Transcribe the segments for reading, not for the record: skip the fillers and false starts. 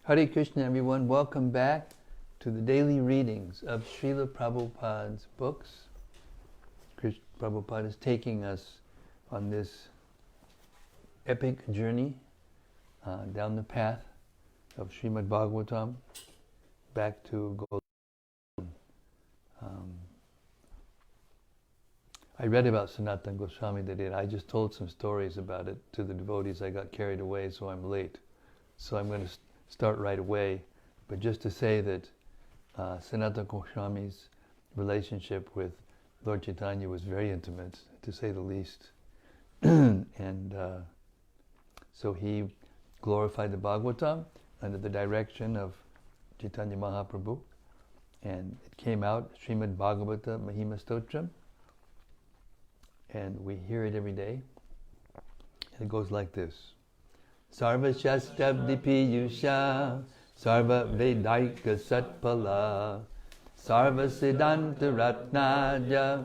Hare Krishna, everyone. Welcome back to the daily readings of Srila Prabhupada's books. Prabhupada is taking us on this epic journey down the path of Srimad-Bhagavatam back to Golden. I read about Sanatana Goswami today. I just told some stories about it to the devotees. I got carried away, so I'm late. So I'm going to start right away. But just to say that Sanatana Goswami's relationship with Lord Chaitanya was very intimate, to say the least. And so he glorified the Bhagavatam under the direction of Chaitanya Mahaprabhu. And it came out, Srimad-Bhagavata Mahima Stotram. And we hear it every day. And it goes like this. Sarva Shastabdipi Yusha, Sarva Vedaika Satpala, Sarva Siddhanta Ratnaja,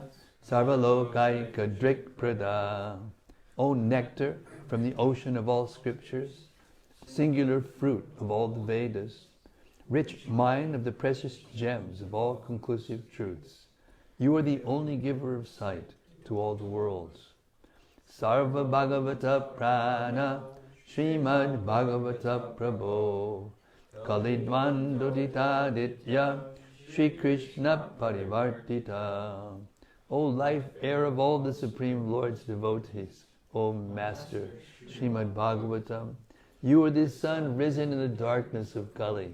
Sarva Lokaika Drikprada. O nectar from the ocean of all scriptures, singular fruit of all the Vedas, rich mine of the precious gems of all conclusive truths, you are the only giver of sight to all the worlds. Sarva Bhagavata Prana, Srimad Bhagavata Prabhu, Kalidvan Dodita Ditya, Shri Krishna Parivartita. O life air of all the Supreme Lord's devotees, O Master, Srimad Bhagavatam, you are the sun risen in the darkness of Kali.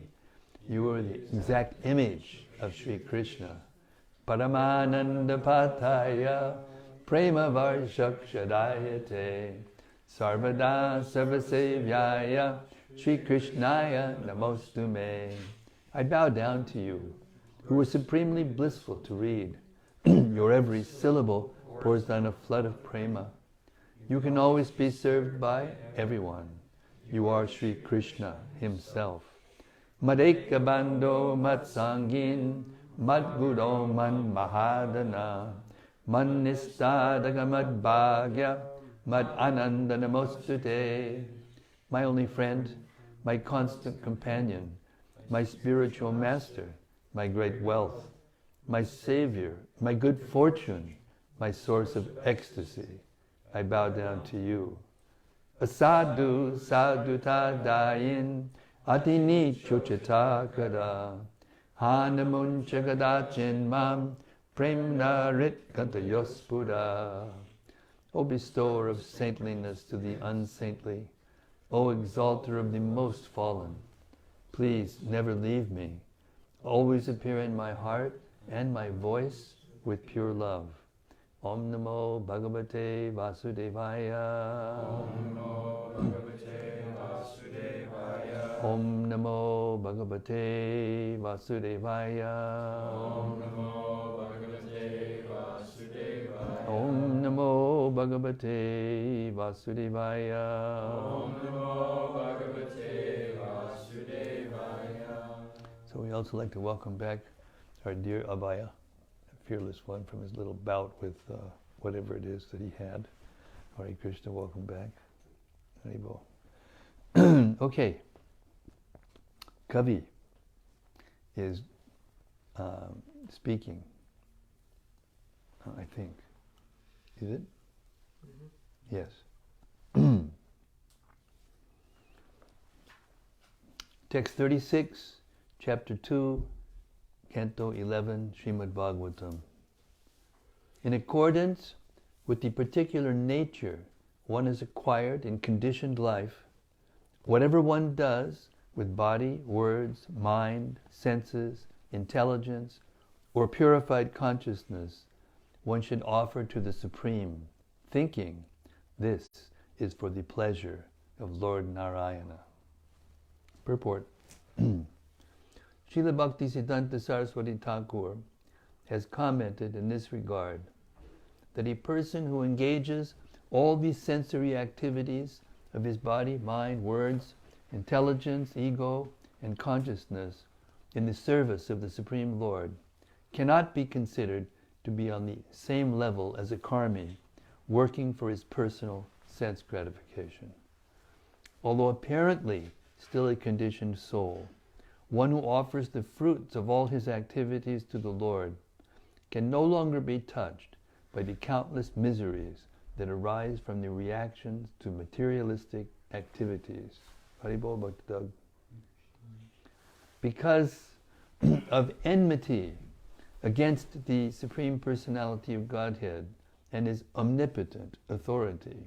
You are the exact image of Shri Krishna. Paramananda Pataya, Prema Varshakshadayate, Sarvada Sarvasevyaya, Shri Krishnaya Namostume. I bow down to you, who are supremely blissful to read. Your every syllable pours down a flood of prema. You can always be served by everyone. You are Shri Krishna himself. Madeka Bando Matsangin, Madguro Man Mahadana, Man Nistadaga Mad Bhagya, Mad Ananda Namostute. My only friend, my constant companion, my spiritual master, my great wealth, my savior, my good fortune, my source of ecstasy. I bow down to you. Asadu sadhuta dayin, atini chochita kada, hanamun chagadachin mam, premna rit kantayospuda. O bestower of saintliness to the unsaintly, O exalter of the most fallen, please never leave me. Always appear in my heart and my voice with pure love. Om Namo Bhagavate Vasudevaya. Om Namo Bhagavate Vasudevaya. Om Namo Bhagavate Vasudevaya. Om Namo Bhagavate Vasudevaya. Om Namo Bhagavate Vasudevaya. Om Namo Bhagavate Vasudevaya. So we also like to welcome back our dear Abhaya, fearless one, from his little bout with whatever it is that he had. Hare Krishna, welcome back. Haribo. Okay. Kavi is speaking, I think. Is it? Mm-hmm. Yes. Text 36, Chapter 2, Canto 11, Srimad-Bhagavatam. In accordance with the particular nature one has acquired in conditioned life, whatever one does with body, words, mind, senses, intelligence, or purified consciousness, one should offer to the Supreme, thinking this is for the pleasure of Lord Narayana. Purport. Srila Bhaktisiddhanta Saraswati Thakur has commented in this regard that a person who engages all these sensory activities of his body, mind, words, intelligence, ego, and consciousness in the service of the Supreme Lord cannot be considered to be on the same level as a karmi working for his personal sense gratification. Although apparently still a conditioned soul. One who offers the fruits of all his activities to the Lord can no longer be touched by the countless miseries that arise from the reactions to materialistic activities. Haribol Bhakti Doug. Because of enmity against the Supreme Personality of Godhead and His omnipotent authority,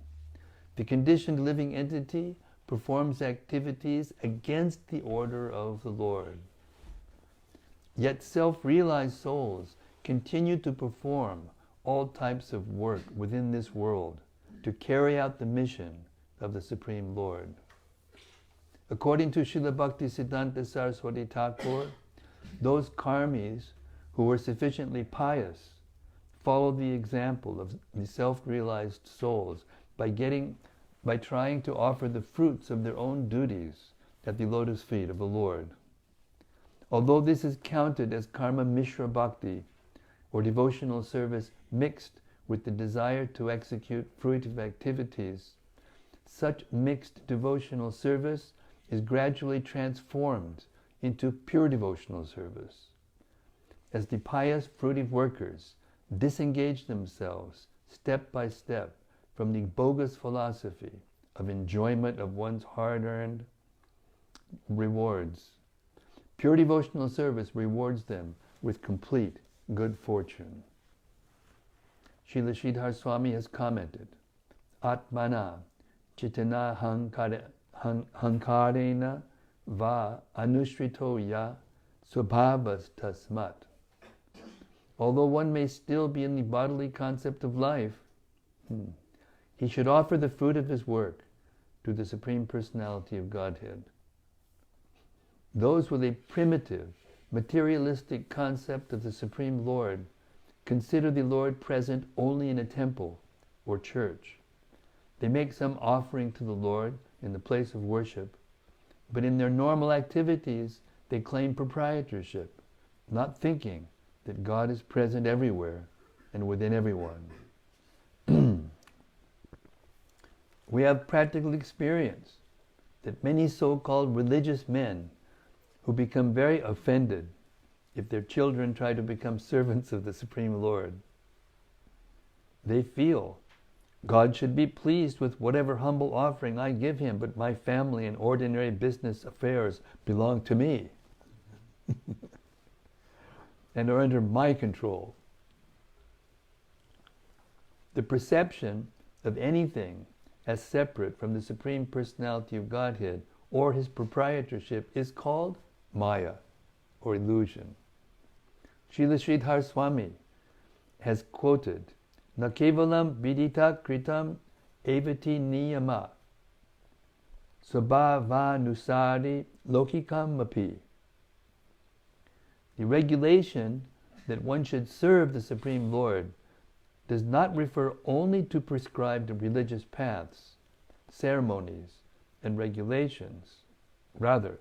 the conditioned living entity performs activities against the order of the Lord. Yet self-realized souls continue to perform all types of work within this world to carry out the mission of the Supreme Lord. According to Srila Bhaktisiddhanta Saraswati Thakur, those karmis who were sufficiently pious followed the example of the self-realized souls by trying to offer the fruits of their own duties at the lotus feet of the Lord. Although this is counted as karma mishra bhakti, or devotional service mixed with the desire to execute fruitive activities, such mixed devotional service is gradually transformed into pure devotional service. As the pious fruitive workers disengage themselves step by step from the bogus philosophy of enjoyment of one's hard-earned rewards, pure devotional service rewards them with complete good fortune. Srila Sridhar Swami has commented, Atmana chitana hankarena va anushrito ya swabhavas tasmat. Although one may still be in the bodily concept of life, he should offer the fruit of his work to the Supreme Personality of Godhead. Those with a primitive, materialistic concept of the Supreme Lord consider the Lord present only in a temple or church. They make some offering to the Lord in the place of worship, but in their normal activities they claim proprietorship, not thinking that God is present everywhere and within everyone. We have practical experience that many so-called religious men who become very offended if their children try to become servants of the Supreme Lord. They feel God should be pleased with whatever humble offering I give Him, but my family and ordinary business affairs belong to me and are under my control. The perception of anything as separate from the Supreme Personality of Godhead or His proprietorship is called Maya, or illusion. Srila Sridhar Swami has quoted, Na kevalam vidita kritam evati niyama svabhavanusari lokikam api. The regulation that one should serve the Supreme Lord does not refer only to prescribed religious paths, ceremonies, and regulations. Rather,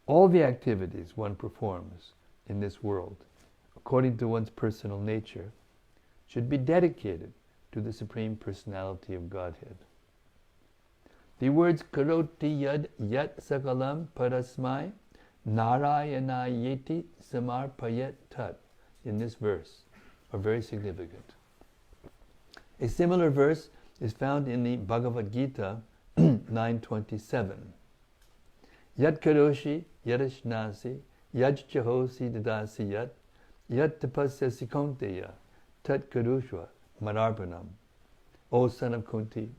all the activities one performs in this world, according to one's personal nature, should be dedicated to the Supreme Personality of Godhead. The words karoti yad yat sakalam parasmai narayanayeti samarpayat tat in this verse are very significant. A similar verse is found in the Bhagavad Gita 9:27. Yat karoshi yadashnasi yaj chahosi dadasi yat tapasyasi kaunteya tat karushva manarpanam. O son of Kunti,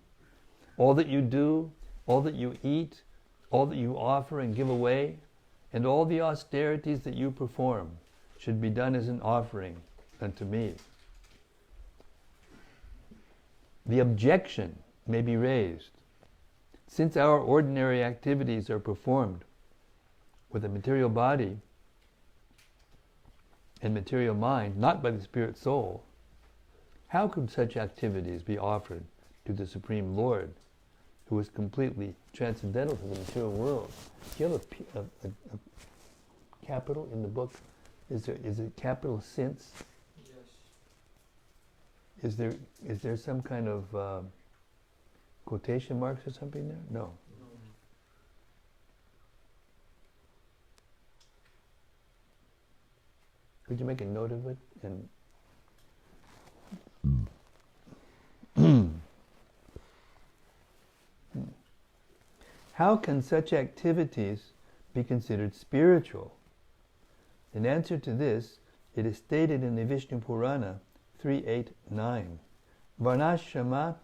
all that you do, all that you eat, all that you offer and give away, and all the austerities that you perform should be done as an offering unto me. The objection may be raised. Since our ordinary activities are performed with a material body and material mind, not by the spirit soul, how could such activities be offered to the Supreme Lord, who is completely transcendental to the material world? Do you have a capital in the book? Is it capital since? Is there some kind of quotation marks or something there? No. Could you make a note of it? And how can such activities be considered spiritual? In answer to this, it is stated in the Vishnu Purana 3.8.9. Varnashama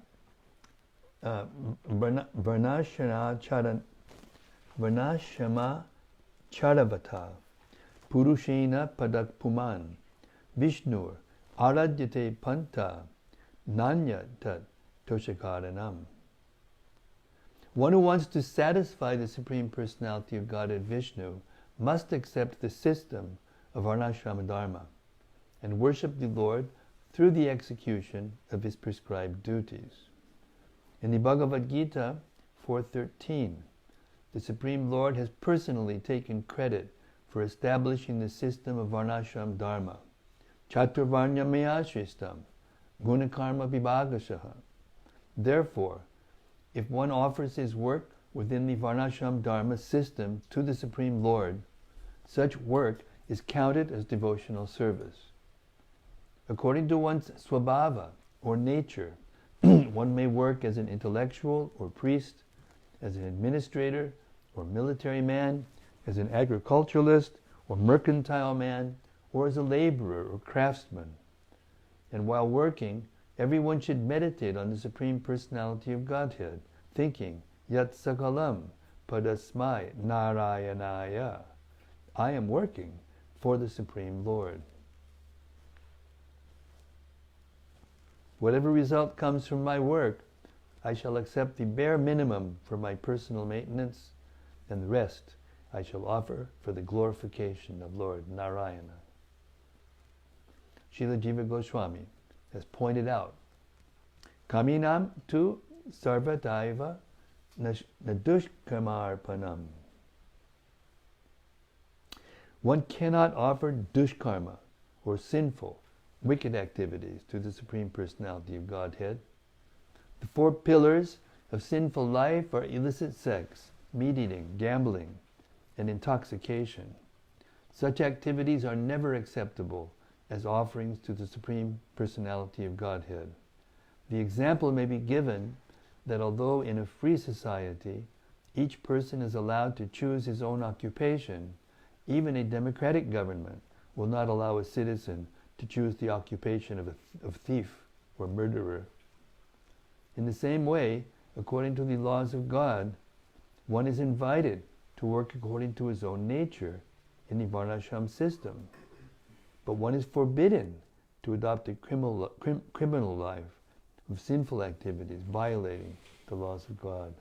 charavata purushena padak puman Vishnur aradyate panta nanya tat toshakaranam. One who wants to satisfy the Supreme Personality of Godhead Vishnu must accept the system of Varnashrama Dharma and worship the Lord through the execution of his prescribed duties. In the Bhagavad Gita 4.13, the Supreme Lord has personally taken credit for establishing the system of Varnashram Dharma. Chaturvarnya mayashristam gunakarma vibhagashaha. Therefore, if one offers his work within the Varnashram Dharma system to the Supreme Lord, such work is counted as devotional service. According to one's swabhava, or nature, one may work as an intellectual or priest, as an administrator or military man, as an agriculturalist or mercantile man, or as a laborer or craftsman. And while working, everyone should meditate on the Supreme Personality of Godhead, thinking, Yat Sakalam Padasmai Narayanaya. I am working for the Supreme Lord. Whatever result comes from my work, I shall accept the bare minimum for my personal maintenance, and the rest I shall offer for the glorification of Lord Narayana. Srila Jiva Goswami has pointed out, Kaminam tu sarvataiva nadushkarmarpanam. One cannot offer dushkarma, or sinful, wicked activities to the Supreme Personality of Godhead. The 4 pillars of sinful life are illicit sex, meat eating, gambling, and intoxication. Such activities are never acceptable as offerings to the Supreme Personality of Godhead. The example may be given that although in a free society, each person is allowed to choose his own occupation, even a democratic government will not allow a citizen to choose the occupation of thief or murderer. In the same way, according to the laws of God, one is invited to work according to his own nature in the Varnashram system, but one is forbidden to adopt a criminal life of sinful activities, violating the laws of God.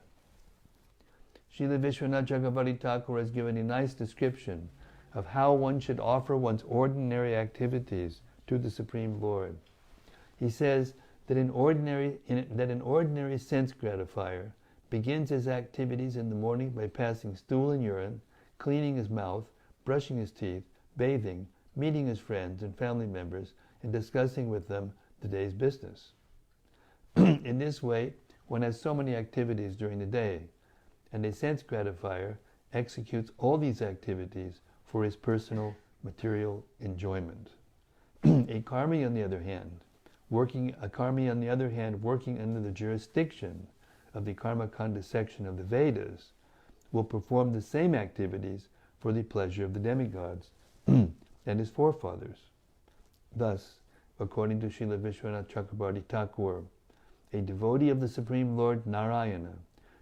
Srila Vishwanath Chakravarti Thakur has given a nice description of how one should offer one's ordinary activities to the Supreme Lord. He says that an ordinary sense gratifier begins his activities in the morning by passing stool and urine, cleaning his mouth, brushing his teeth, bathing, meeting his friends and family members, and discussing with them the day's business. In this way, one has so many activities during the day, and a sense gratifier executes all these activities for his personal material enjoyment. A karmi, on the other hand, working under the jurisdiction of the Karma Kanda section of the Vedas, will perform the same activities for the pleasure of the demigods and his forefathers. Thus, according to Srila Vishwanath Chakravarti Thakur, a devotee of the Supreme Lord Narayana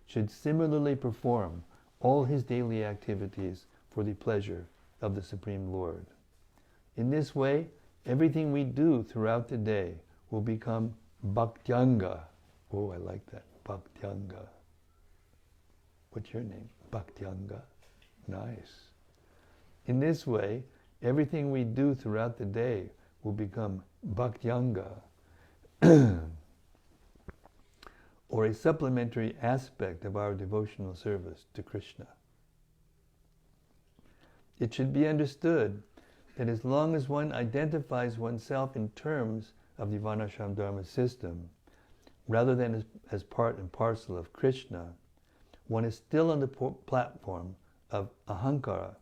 should similarly perform all his daily activities for the pleasure of the Supreme Lord. In this way, everything we do throughout the day will become bhaktyanga. Oh, I like that, bhaktyanga. What's your name? Bhaktyanga. Nice. In this way, everything we do throughout the day will become bhaktyanga, or a supplementary aspect of our devotional service to Krishna. It should be understood that as long as one identifies oneself in terms of the Varnashram Dharma system, rather than as part and parcel of Krishna, one is still on the platform of ahankara,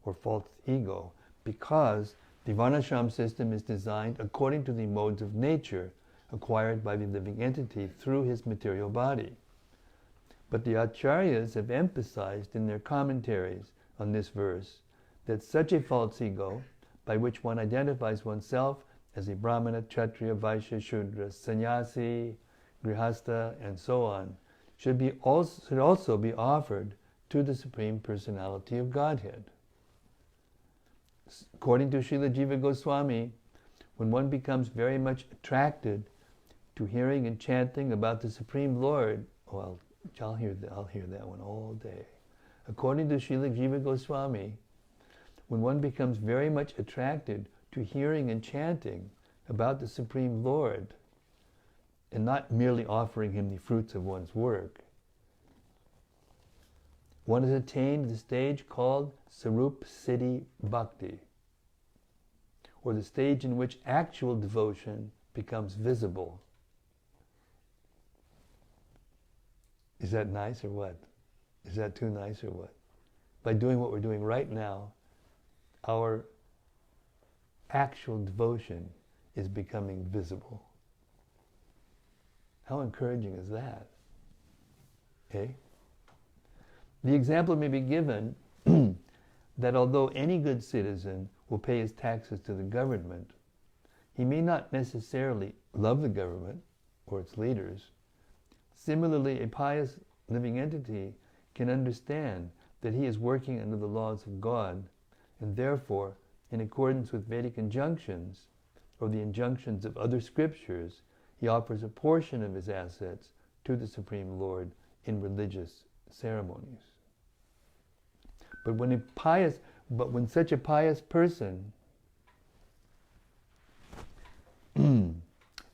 or false ego, because The Varnashram system is designed according to the modes of nature acquired by the living entity through his material body. But the Acharyas have emphasized in their commentaries on this verse that such a false ego, by which one identifies oneself as a Brahmana, Kshatriya, Vaishya, Shudra, Sannyasi, Grihastha, and so on, should also be offered to the Supreme Personality of Godhead. According to Srila Jiva Goswami, when one becomes very much attracted to hearing and chanting about the Supreme Lord, well, I'll hear that one all day. According to Srila Jiva Goswami, when one becomes very much attracted to hearing and chanting about the Supreme Lord, and not merely offering him the fruits of one's work, one has attained the stage called Sarup Siddhi Bhakti, or the stage in which actual devotion becomes visible. Is that nice or what? Is that too nice or what? By doing what we're doing right now, our actual devotion is becoming visible. How encouraging is that? Okay? The example may be given that although any good citizen will pay his taxes to the government, he may not necessarily love the government or its leaders. Similarly, a pious living entity can understand that he is working under the laws of God, and therefore, in accordance with Vedic injunctions or the injunctions of other scriptures, he offers a portion of his assets to the Supreme Lord in religious ceremonies. But when such a pious person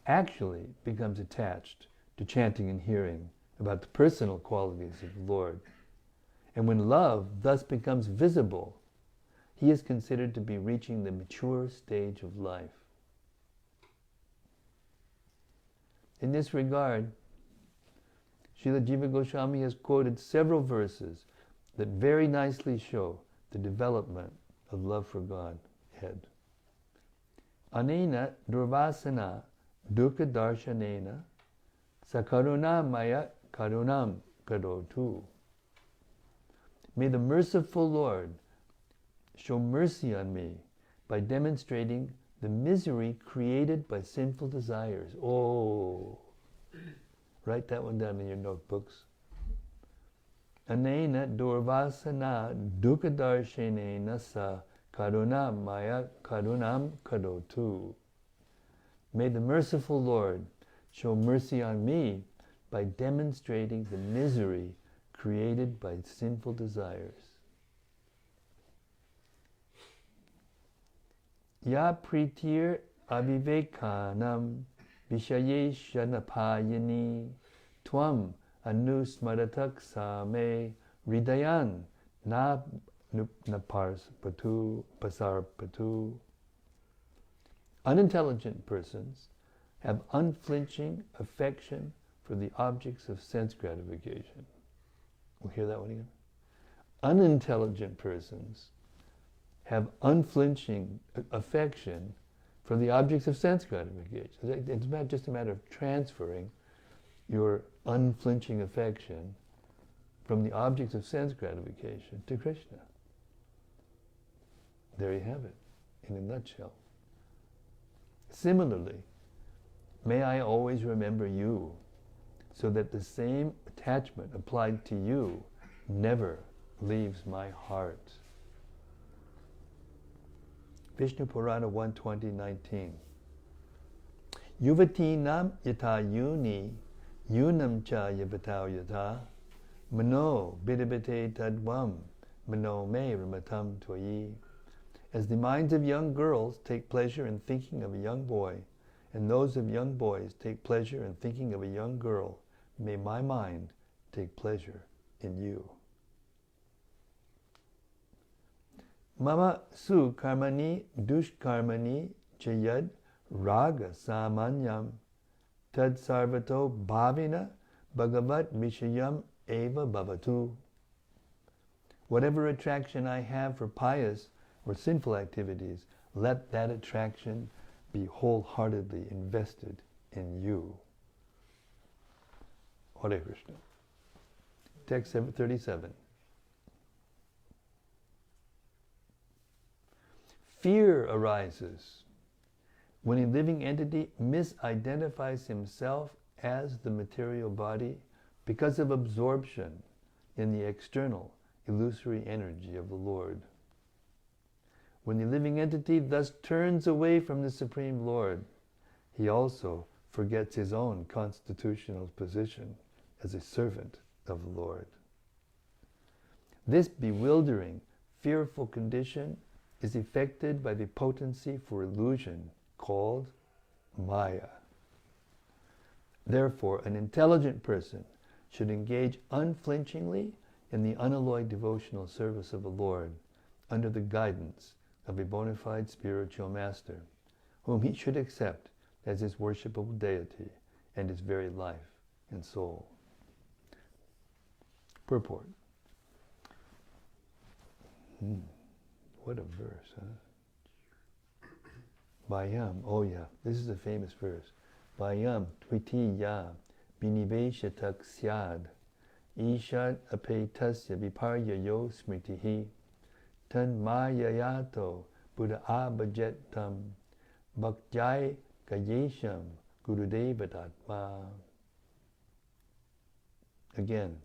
actually becomes attached to chanting and hearing about the personal qualities of the Lord, and when love thus becomes visible, he is considered to be reaching the mature stage of life. In this regard, Srila Jiva Goswami has quoted several verses that very nicely show the development of love for Godhead. Anena durvasana dukkha darshanena sakaruna maya karunam karotu. May the merciful Lord show mercy on me by demonstrating the misery created by sinful desires. Oh, write that one down in your notebooks. Anena durvasana dukkha darshanena sa karuna maya karunam karotu. May the merciful Lord show mercy on me by demonstrating the misery created by sinful desires. Ya pritir avivekanam vishayesha napayani tvam anusmaratak same ridayan na pasarpatu. Unintelligent persons have unflinching affection for the objects of sense gratification. We'll hear that one again. Unintelligent persons have unflinching affection for the objects of sense gratification. It's not just a matter of transferring your unflinching affection from the objects of sense gratification to Krishna. There you have it, in a nutshell. Similarly, may I always remember you, so that the same attachment applied to you never leaves my heart. Vishnu Purana 120:19. Yuvatinam yata yuni, yunam cha yavatau yata, mano bidabite tadvam, mano me ramatam tvayi. As the minds of young girls take pleasure in thinking of a young boy, and those of young boys take pleasure in thinking of a young girl, may my mind take pleasure in you. Mama su karmani dushkarmani chayad raga samanyam tad sarvato bhavina bhagavat vishayam eva bhavatu. Whatever attraction I have for pious or sinful activities, let that attraction be wholeheartedly invested in you. Hare Krishna. Text 37. Fear arises when a living entity misidentifies himself as the material body because of absorption in the external, illusory energy of the Lord. When the living entity thus turns away from the Supreme Lord, he also forgets his own constitutional position as a servant of the Lord. This bewildering, fearful condition is effected by the potency for illusion called Maya. Therefore, an intelligent person should engage unflinchingly in the unalloyed devotional service of the Lord under the guidance of a bona fide spiritual master, whom he should accept as his worshipable deity and his very life and soul. Purport. What a verse, huh? Vayam, oh yeah, this is a famous verse. Vayam tvitiya biniveshatak syad ishad apetasya viparyayo smritihi tan mayayato buddha abhajetam bhakjai gayesham gurudevatatma. Again,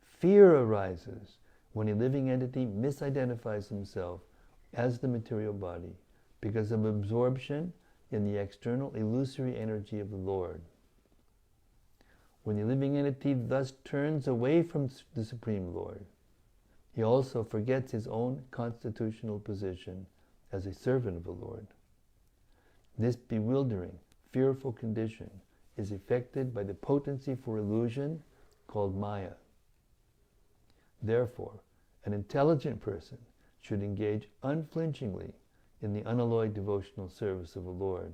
fear arises when a living entity misidentifies himself as the material body because of absorption in the external illusory energy of the Lord. When the living entity thus turns away from the Supreme Lord, he also forgets his own constitutional position as a servant of the Lord. This bewildering, fearful condition is effected by the potency for illusion called Maya. Therefore, an intelligent person should engage unflinchingly in the unalloyed devotional service of the Lord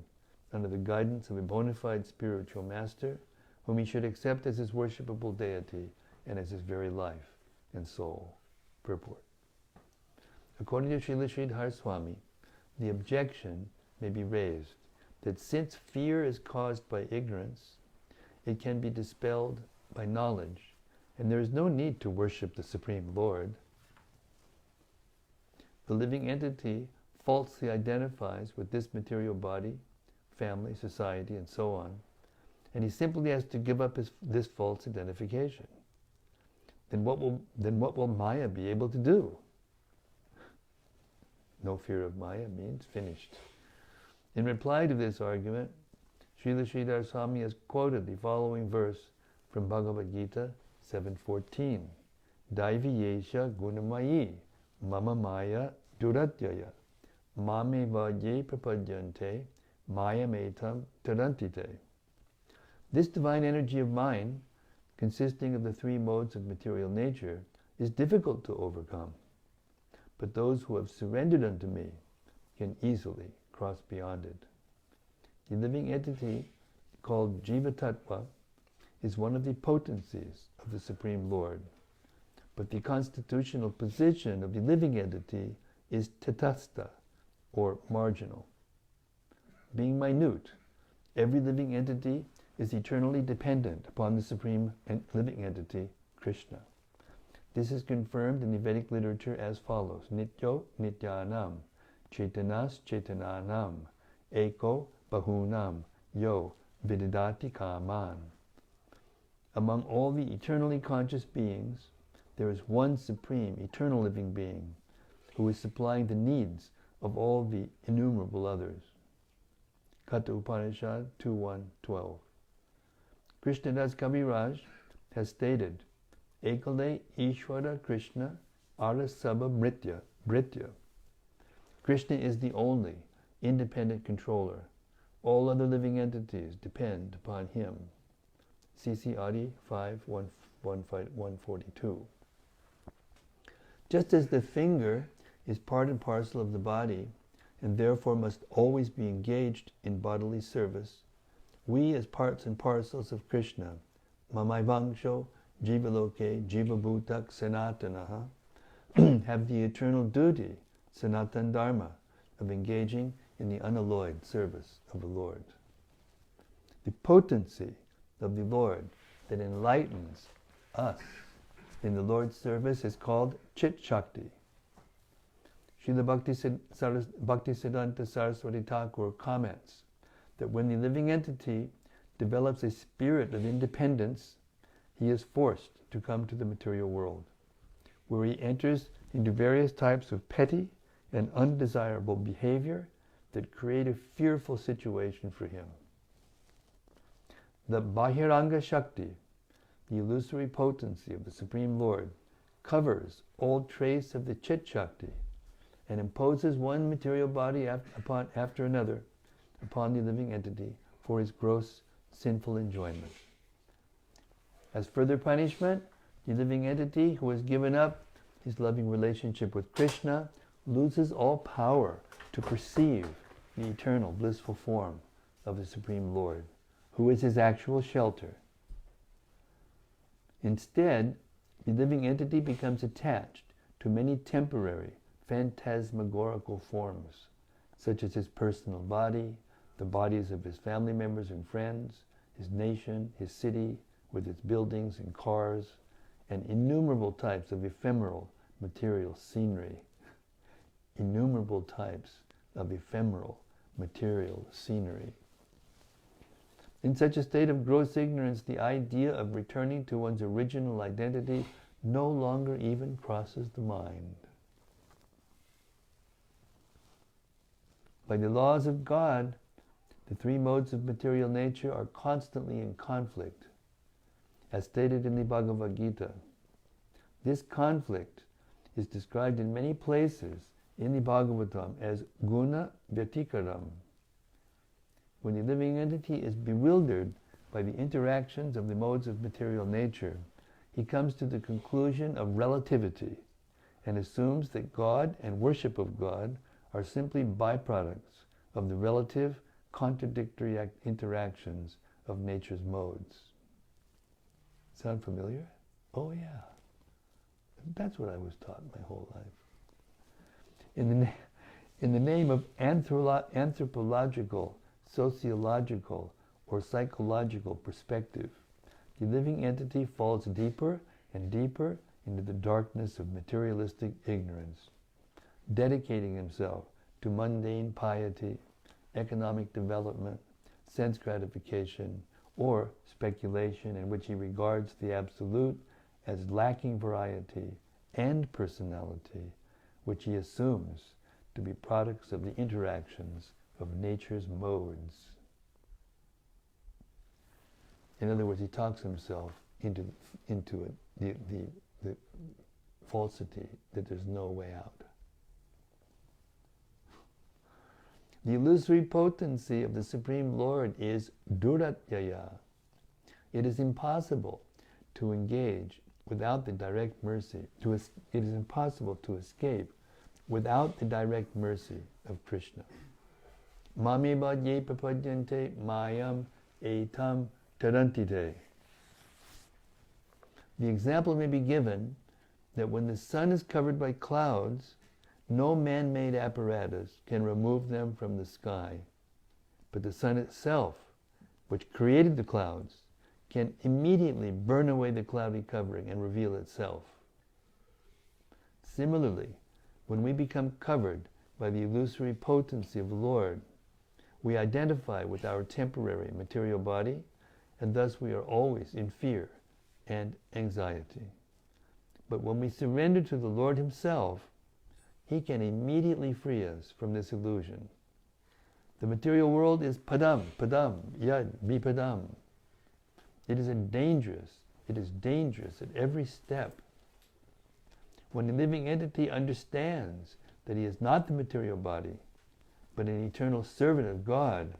under the guidance of a bona fide spiritual master whom he should accept as his worshipable deity and as his very life and soul. Purport. According to Srila Sridhar Swami, the objection may be raised that since fear is caused by ignorance, it can be dispelled by knowledge, and there is no need to worship the Supreme Lord. The living entity falsely identifies with this material body, family, society, and so on, and he simply has to give up this false identification. Then what will Maya be able to do? No fear of Maya means finished. In reply to this argument, Srila Sridhar Swami has quoted the following verse from Bhagavad Gita 7:14. Daiviyesha gunamayi mama maya duratyaya mame vaye prapadyante maya metam tarantite. This divine energy of mine, consisting of the three modes of material nature, is difficult to overcome. But those who have surrendered unto me can easily cross beyond it. The living entity called Jiva Tattva is one of the potencies of the Supreme Lord. But the constitutional position of the living entity is tatastha, or marginal. Being minute, every living entity is eternally dependent upon the Supreme Living Entity, Krishna. This is confirmed in the Vedic literature as follows. Nityo nityanam, chaitanas chaitananam, eko bahunam, yo vididati kaman. Among all the eternally conscious beings, there is one supreme, eternal living being who is supplying the needs of all the innumerable others. Katha Upanishad 2.1.12. Krishnadas Kaviraj has stated, Ekale Ishvara Krishna Arasabha Britya. Krishna is the only independent controller. All other living entities depend upon him. C.C. Adi 5.142. Just as the finger is part and parcel of the body, and therefore must always be engaged in bodily service, we as parts and parcels of Krishna, Mamaivangsho, Jivaloke, Jivabhutak, Sanatanaha, have the eternal duty, Sanatan Dharma, of engaging in the unalloyed service of the Lord. The potency of the Lord that enlightens us in the Lord's service is called Chit Shakti. Srila Bhaktisiddhanta Saraswati Thakur comments that when the living entity develops a spirit of independence, he is forced to come to the material world, where he enters into various types of petty and undesirable behavior that create a fearful situation for him. The Bahiranga Shakti, the illusory potency of the Supreme Lord, covers all trace of the Chit Shakti and imposes one material body after another upon the living entity for his gross sinful enjoyment. As further punishment, the living entity who has given up his loving relationship with Krishna loses all power to perceive the eternal blissful form of the Supreme Lord, who is his actual shelter. Instead, the living entity becomes attached to many temporary, phantasmagorical forms, such as his personal body, the bodies of his family members and friends, his nation, his city, with its buildings and cars, and innumerable types of ephemeral material scenery. Innumerable types of ephemeral material scenery. In such a state of gross ignorance, the idea of returning to one's original identity no longer even crosses the mind. By the laws of God, the three modes of material nature are constantly in conflict, as stated in the Bhagavad Gita. This conflict is described in many places in the Bhagavatam as guna vyatikaram. When the living entity is bewildered by the interactions of the modes of material nature, he comes to the conclusion of relativity and assumes that God and worship of God are simply byproducts of the relative, contradictory interactions of nature's modes. Sound familiar? Oh yeah. That's what I was taught my whole life. In the name of anthropological, sociological, or psychological perspective, the living entity falls deeper and deeper into the darkness of materialistic ignorance, dedicating himself to mundane piety, economic development, sense gratification, or speculation in which he regards the Absolute as lacking variety and personality, which he assumes to be products of the interactions of nature's modes. In other words, he talks himself into it, the falsity that there's no way out. The illusory potency of the Supreme Lord is duratyaya. It is impossible to engage without the direct mercy. It is impossible to escape without the direct mercy of Krishna. Mami bhajye prapadyante mayam etam tarantite. The example may be given that when the sun is covered by clouds, no man-made apparatus can remove them from the sky. But the sun itself, which created the clouds, can immediately burn away the cloudy covering and reveal itself. Similarly, when we become covered by the illusory potency of the Lord, we identify with our temporary material body, and thus we are always in fear and anxiety. But when we surrender to the Lord Himself, He can immediately free us from this illusion. The material world is padam, yad, bipadam. It is dangerous at every step. When the living entity understands that he is not the material body, but an eternal servant of God,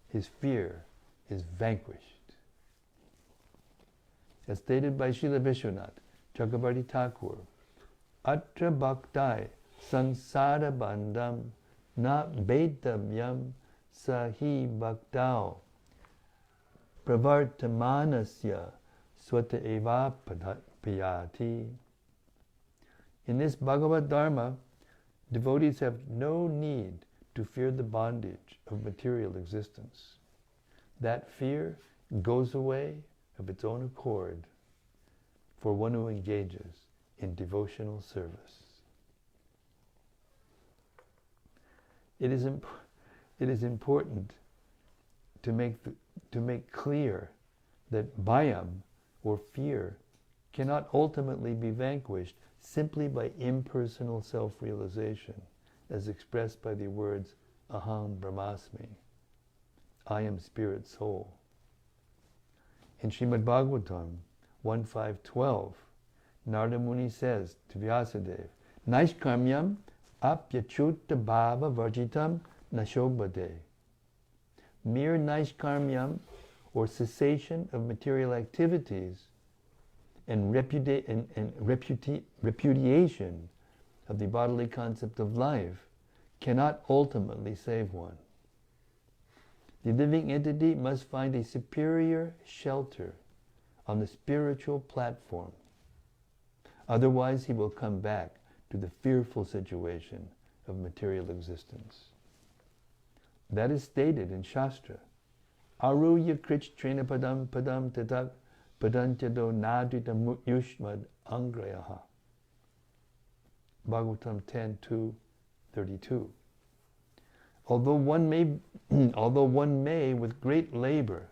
his fear is vanquished. As stated by Srila Vishwanath Chakravarti Thakur, Atra bhaktai sansara bandham na bedamyam sahi bhaktao pravartamanasya swata eva payati. In this Bhagavad Dharma, Devotees have no need to fear the bondage of material existence. That fear goes away of its own accord for one who engages in devotional service. It is important to make clear that bhayam, or fear, cannot ultimately be vanquished simply by impersonal self-realization, as expressed by the words aham brahmasmi, I am spirit soul. In Srimad-Bhagavatam 1.5.12, Narada Muni says to Vyasadeva, Naishkarmyam apyachutta bhava varjitam nashobhade. Mere naishkarmyam, or cessation of material activities, and repudiation of the bodily concept of life cannot ultimately save one. The living entity must find a superior shelter on the spiritual platform. Otherwise, he will come back to the fearful situation of material existence. That is stated in Shastra. Aruya krich trena padam padam tatak padantyado nadrita yushmad angrayaha. Bhagavatam 10.2.32. Although one may with great labor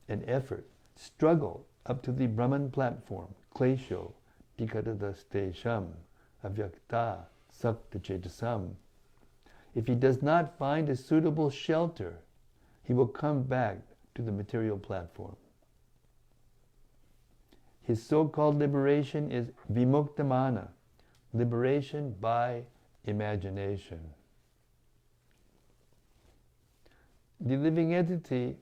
and effort struggle up to the Brahman platform, klesho dikadadastesham avyakta sakta chetasam, if he does not find a suitable shelter, he will come back to the material platform. His so-called liberation is vimuktamana, liberation by imagination. The living entity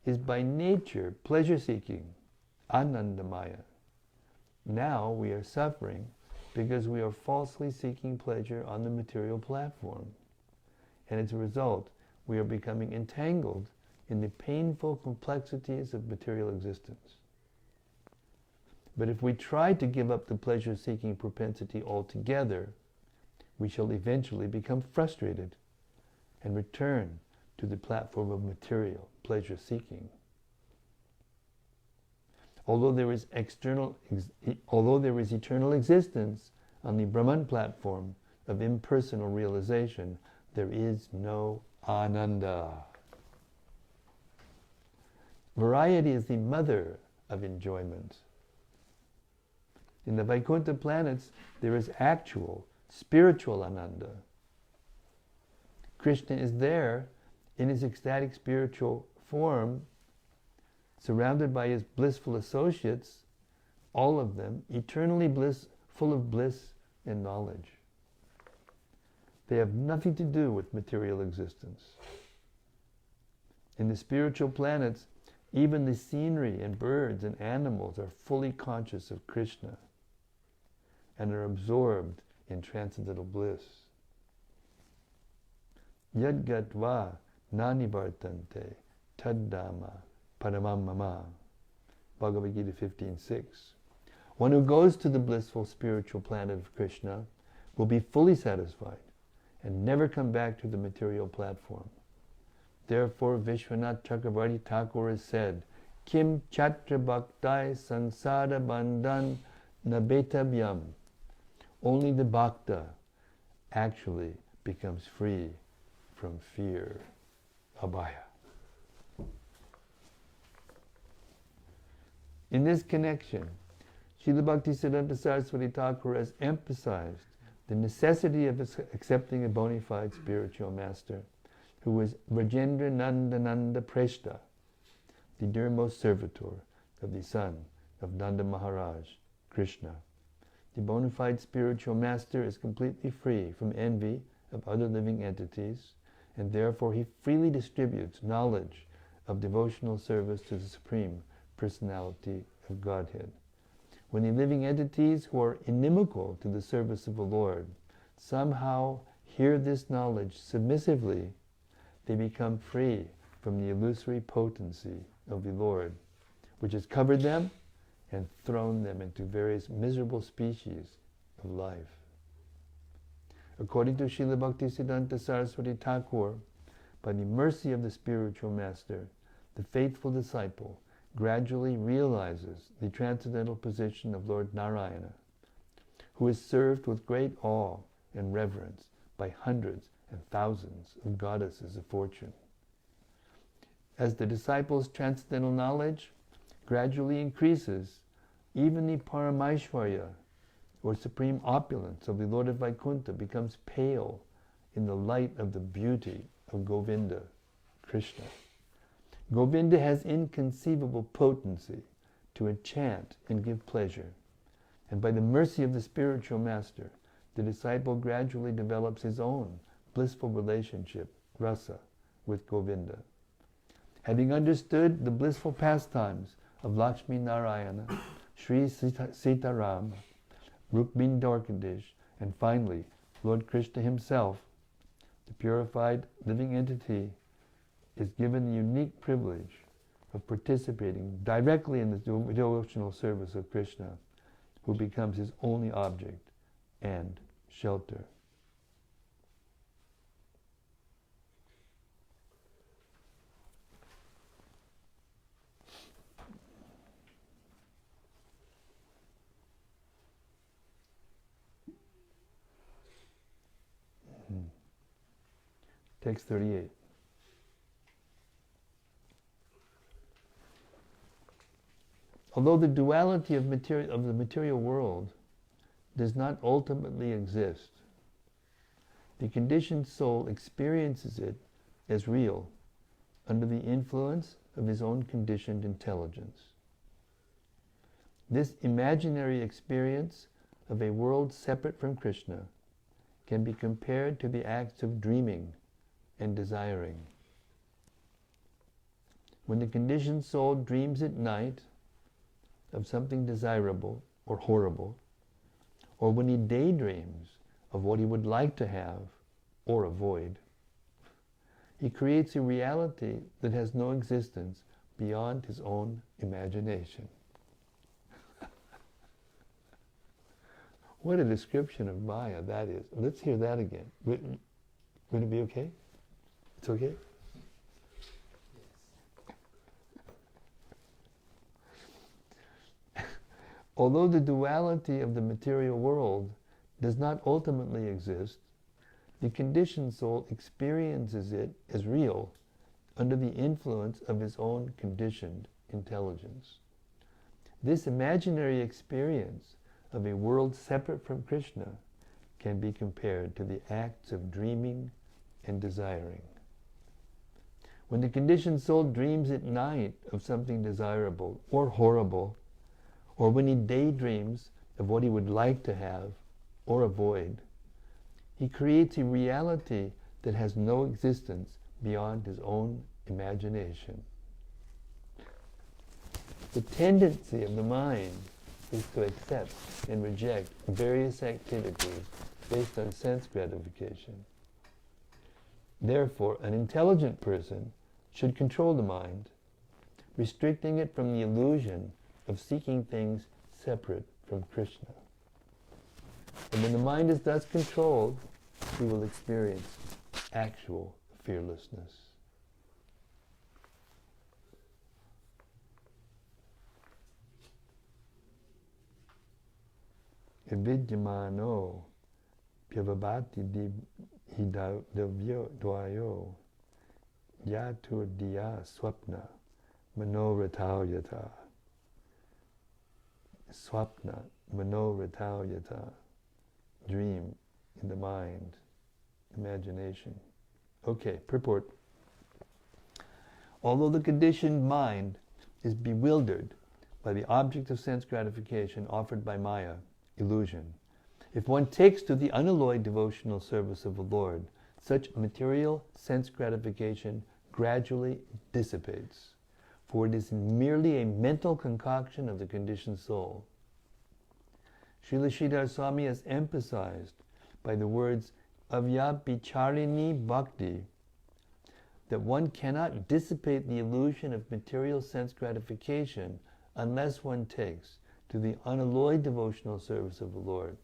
is by nature pleasure-seeking, anandamaya. Now we are suffering because we are falsely seeking pleasure on the material platform. And as a result, we are becoming entangled in the painful complexities of material existence. But if we try to give up the pleasure-seeking propensity altogether, we shall eventually become frustrated and return to the platform of material pleasure-seeking. Although there is eternal existence on the Brahman platform of impersonal realization, there is no ananda. Variety is the mother of enjoyment. In the Vaikuntha planets, there is actual spiritual ananda. Krishna is there in his ecstatic spiritual form, surrounded by his blissful associates, all of them eternally full of bliss and knowledge. They have nothing to do with material existence. In the spiritual planets, even the scenery and birds and animals are fully conscious of Krishna and are absorbed in transcendental bliss. Yadgatva nani vartante taddama paramam mama. Bhagavad Gita 15.6. One who goes to the blissful spiritual planet of Krishna will be fully satisfied and never come back to the material platform. Therefore, Vishwanath Chakravarti Thakur has said, Kim chatra bhaktai sansara bandhan nabetavyam. Only the bhakta actually becomes free from fear, abhaya. In this connection, Srila Bhaktisiddhanta Saraswati Thakur has emphasized the necessity of accepting a bona fide spiritual master who is Vrajendra Nandananda Preshta, the dearmost servitor of the son of Nanda Maharaj, Krishna. The bona fide spiritual master is completely free from envy of other living entities, and therefore he freely distributes knowledge of devotional service to the Supreme Personality of Godhead. When the living entities who are inimical to the service of the Lord somehow hear this knowledge submissively, they become free from the illusory potency of the Lord, which has covered them and thrown them into various miserable species of life. According to Srila Bhaktisiddhanta Saraswati Thakur, by the mercy of the spiritual master, the faithful disciple gradually realizes the transcendental position of Lord Narayana, who is served with great awe and reverence by hundreds and thousands of goddesses of fortune. As the disciple's transcendental knowledge gradually increases, even the Paramaishvarya, or supreme opulence of the Lord of Vaikuntha, becomes pale in the light of the beauty of Govinda, Krishna. Govinda has inconceivable potency to enchant and give pleasure. And by the mercy of the spiritual master, the disciple gradually develops his own blissful relationship, rasa, with Govinda. Having understood the blissful pastimes of Lakshmi Narayana, Sri Sitaram, Rukmini Dorkadish, and finally Lord Krishna himself, the purified living entity is given the unique privilege of participating directly in the devotional service of Krishna, who becomes his only object and shelter. Text 38. Although the duality of the material world does not ultimately exist, the conditioned soul experiences it as real under the influence of his own conditioned intelligence. This imaginary experience of a world separate from Krishna can be compared to the acts of dreaming and desiring. When the conditioned soul dreams at night of something desirable or horrible, or when he daydreams of what he would like to have or avoid, he creates a reality that has no existence beyond his own imagination. What a description of Maya that is. Let's hear that again. Would it be okay? It's okay? Although the duality of the material world does not ultimately exist, the conditioned soul experiences it as real under the influence of his own conditioned intelligence. This imaginary experience of a world separate from Krishna can be compared to the acts of dreaming and desiring. When the conditioned soul dreams at night of something desirable or horrible, or when he daydreams of what he would like to have or avoid, he creates a reality that has no existence beyond his own imagination. The tendency of the mind is to accept and reject various activities based on sense gratification. Therefore, an intelligent person should control the mind, restricting it from the illusion of seeking things separate from Krishna. And when the mind is thus controlled, he will experience actual fearlessness. Evidyamano pyavabhati hidavyo dvayo yatur diya swapna manorathavyata. Swapna manorathavyata. Dream in the mind, imagination. Okay, purport. Although the conditioned mind is bewildered by the object of sense gratification offered by Maya, illusion, if one takes to the unalloyed devotional service of the Lord, such material sense gratification gradually dissipates, for it is merely a mental concoction of the conditioned soul. Srila Sridhar Swami has emphasized by the words avyabhicharini bhakti that one cannot dissipate the illusion of material sense gratification unless one takes to the unalloyed devotional service of the Lord.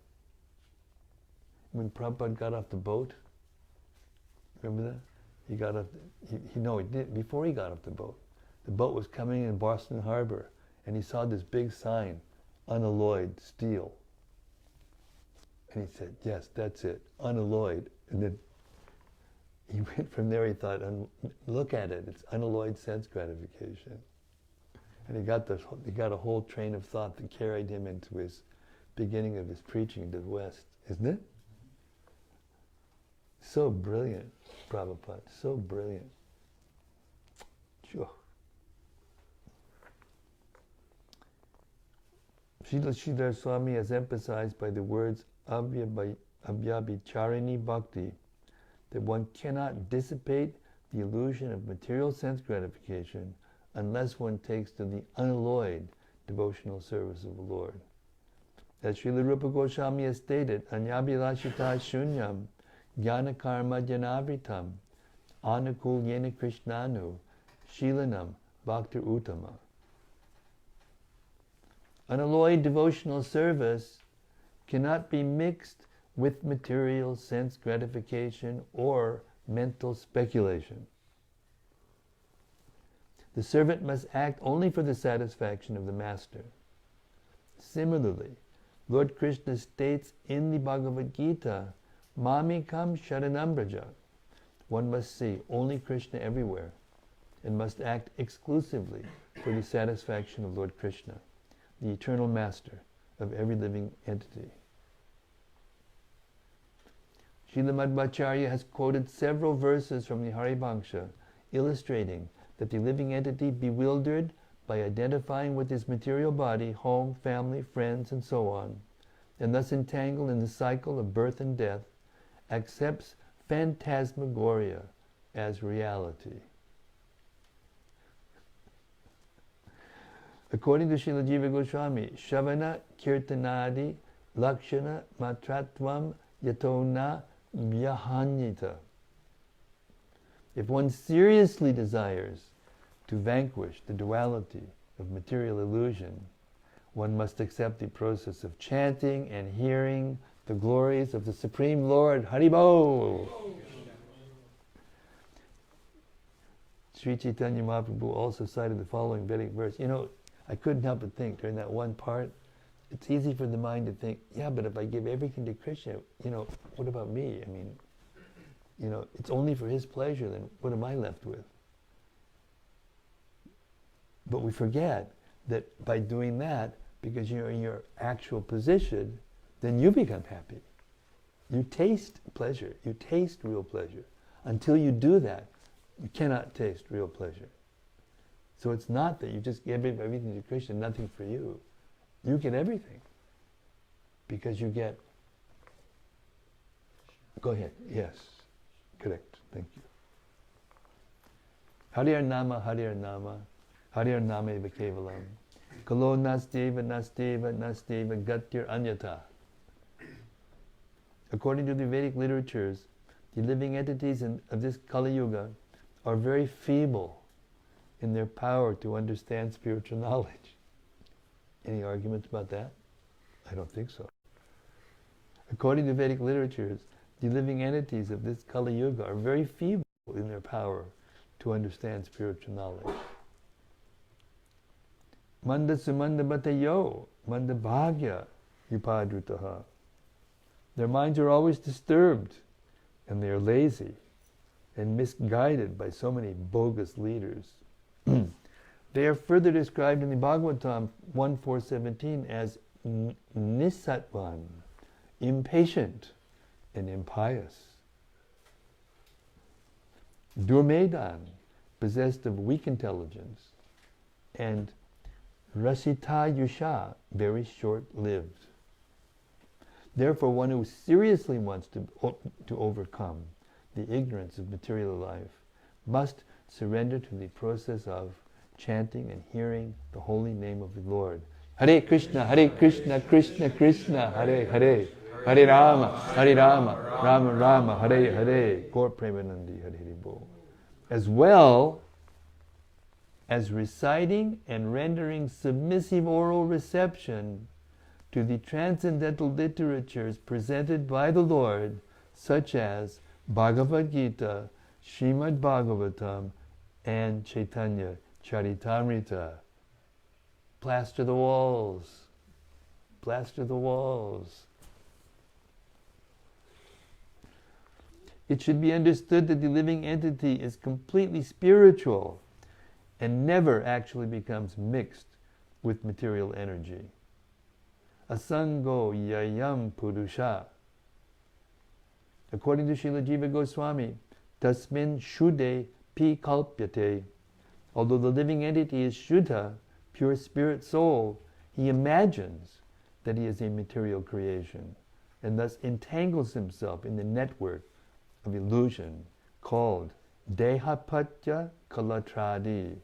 when Prabhupada got off the boat? Remember that? He got off, he did, before he got off the boat was coming in Boston Harbor, and he saw this big sign, unalloyed steel. And he said, yes, that's it, unalloyed. And then he went from there, he thought, look at it, it's unalloyed sense gratification. And he got a whole train of thought that carried him into his beginning of his preaching to the West, isn't it? So brilliant, Prabhupada, so brilliant. Sure. Srila Sridhar Swami has emphasized by the words Avyabhicharini Bhakti that one cannot dissipate the illusion of material sense gratification unless one takes to the unalloyed devotional service of the Lord. As Srila Rupa Goswami has stated, Anyabhilashita shunyam jnana karma janavritam anukul yena krishnanu shilanam bhaktir uttama. Unalloyed devotional service cannot be mixed with material sense gratification or mental speculation. The servant must act only for the satisfaction of the master. Similarly, Lord Krishna states in the Bhagavad Gita, Mamikam Sharanam Braja. One must see only Krishna everywhere and must act exclusively for the satisfaction of Lord Krishna, the eternal master of every living entity. Srila Madhvacharya has quoted several verses from the Harivangsha illustrating that the living entity, bewildered by identifying with his material body, home, family, friends, and so on, and thus entangled in the cycle of birth and death, accepts phantasmagoria as reality. According to Srila Jiva Goswami, Shavana Kirtanadi Lakshana Matratvam Yatona Vyahanyita. If one seriously desires to vanquish the duality of material illusion, one must accept the process of chanting and hearing the glories of the Supreme Lord. Haribo! Sri Chaitanya Mahaprabhu also cited the following Vedic verse. I couldn't help but think during that one part, it's easy for the mind to think, yeah, but if I give everything to Krishna, what about me? I mean, it's only for his pleasure, then what am I left with? But we forget that by doing that, because you're in your actual position, then you become happy. You taste pleasure. You taste real pleasure. Until you do that, you cannot taste real pleasure. So it's not that you just give everything to Krishna, nothing for you. You get everything. Because you get... Go ahead. Yes. Correct. Thank you. Harir Nama, Harir Nama, Harir Nama eva kevalam. Kalo nasteva, nasteva, nasteva, gatir anyata. According to the Vedic literatures, the living entities of this Kali Yuga are very feeble in their power to understand spiritual knowledge. Any arguments about that? I don't think so. According to Vedic literatures, the living entities of this Kali Yuga are very feeble in their power to understand spiritual knowledge. Manda sumanda batayo, manda bhagya upadrutaha. Their minds are always disturbed, and they are lazy and misguided by so many bogus leaders. They are further described in the Bhagavatam 1.4.17 as nisatvan, impatient and impious. Durmedan, possessed of weak intelligence, and rasita yusha, very short-lived. Therefore, one who seriously wants to overcome the ignorance of material life must surrender to the process of chanting and hearing the holy name of the Lord. Hare Krishna, Krishna Krishna, Hare Hare, Hare Rama, Rama Rama, Hare Hare, Gaur Premanandi, Hare Hare Bo. As well as reciting and rendering submissive oral reception to the transcendental literatures presented by the Lord, such as Bhagavad Gita, Srimad-Bhagavatam, and Chaitanya Charitamrita. Plaster the walls. Plaster the walls. It should be understood that the living entity is completely spiritual and never actually becomes mixed with material energy. Asango yayam purusha. According to Srila Jiva Goswami, tasmin shuddhe pi kalpyate. Although the living entity is Shuddha, pure spirit soul, he imagines that he is a material creation and thus entangles himself in the network of illusion called Dehapatya Kalatradi.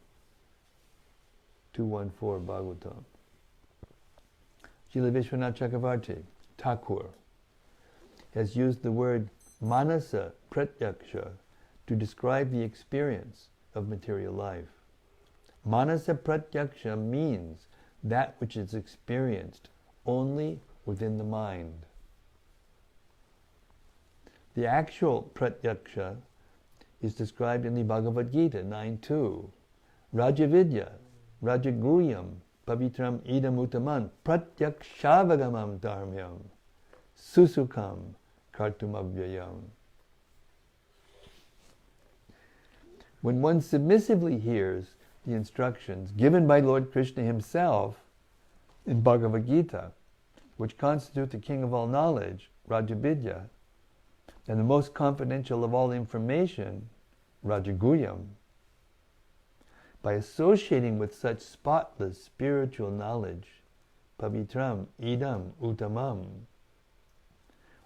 214 Bhagavatam. Srila Vishwanath Chakravarti Thakur has used the word manasa pratyaksha to describe the experience of material life. Manasa pratyaksha means that which is experienced only within the mind. The actual pratyaksha is described in the Bhagavad Gita 9.2. Rajavidya, Rajaguyam, Pavitram idam utaman, pratyakshavangamam dharmyam, susukam kartumabhyayam. When one submissively hears the instructions given by Lord Krishna himself in Bhagavad Gita, which constitute the king of all knowledge, Rajavidya, and the most confidential of all information, Rajaguyam, by associating with such spotless spiritual knowledge, Pavitram idam uttamam,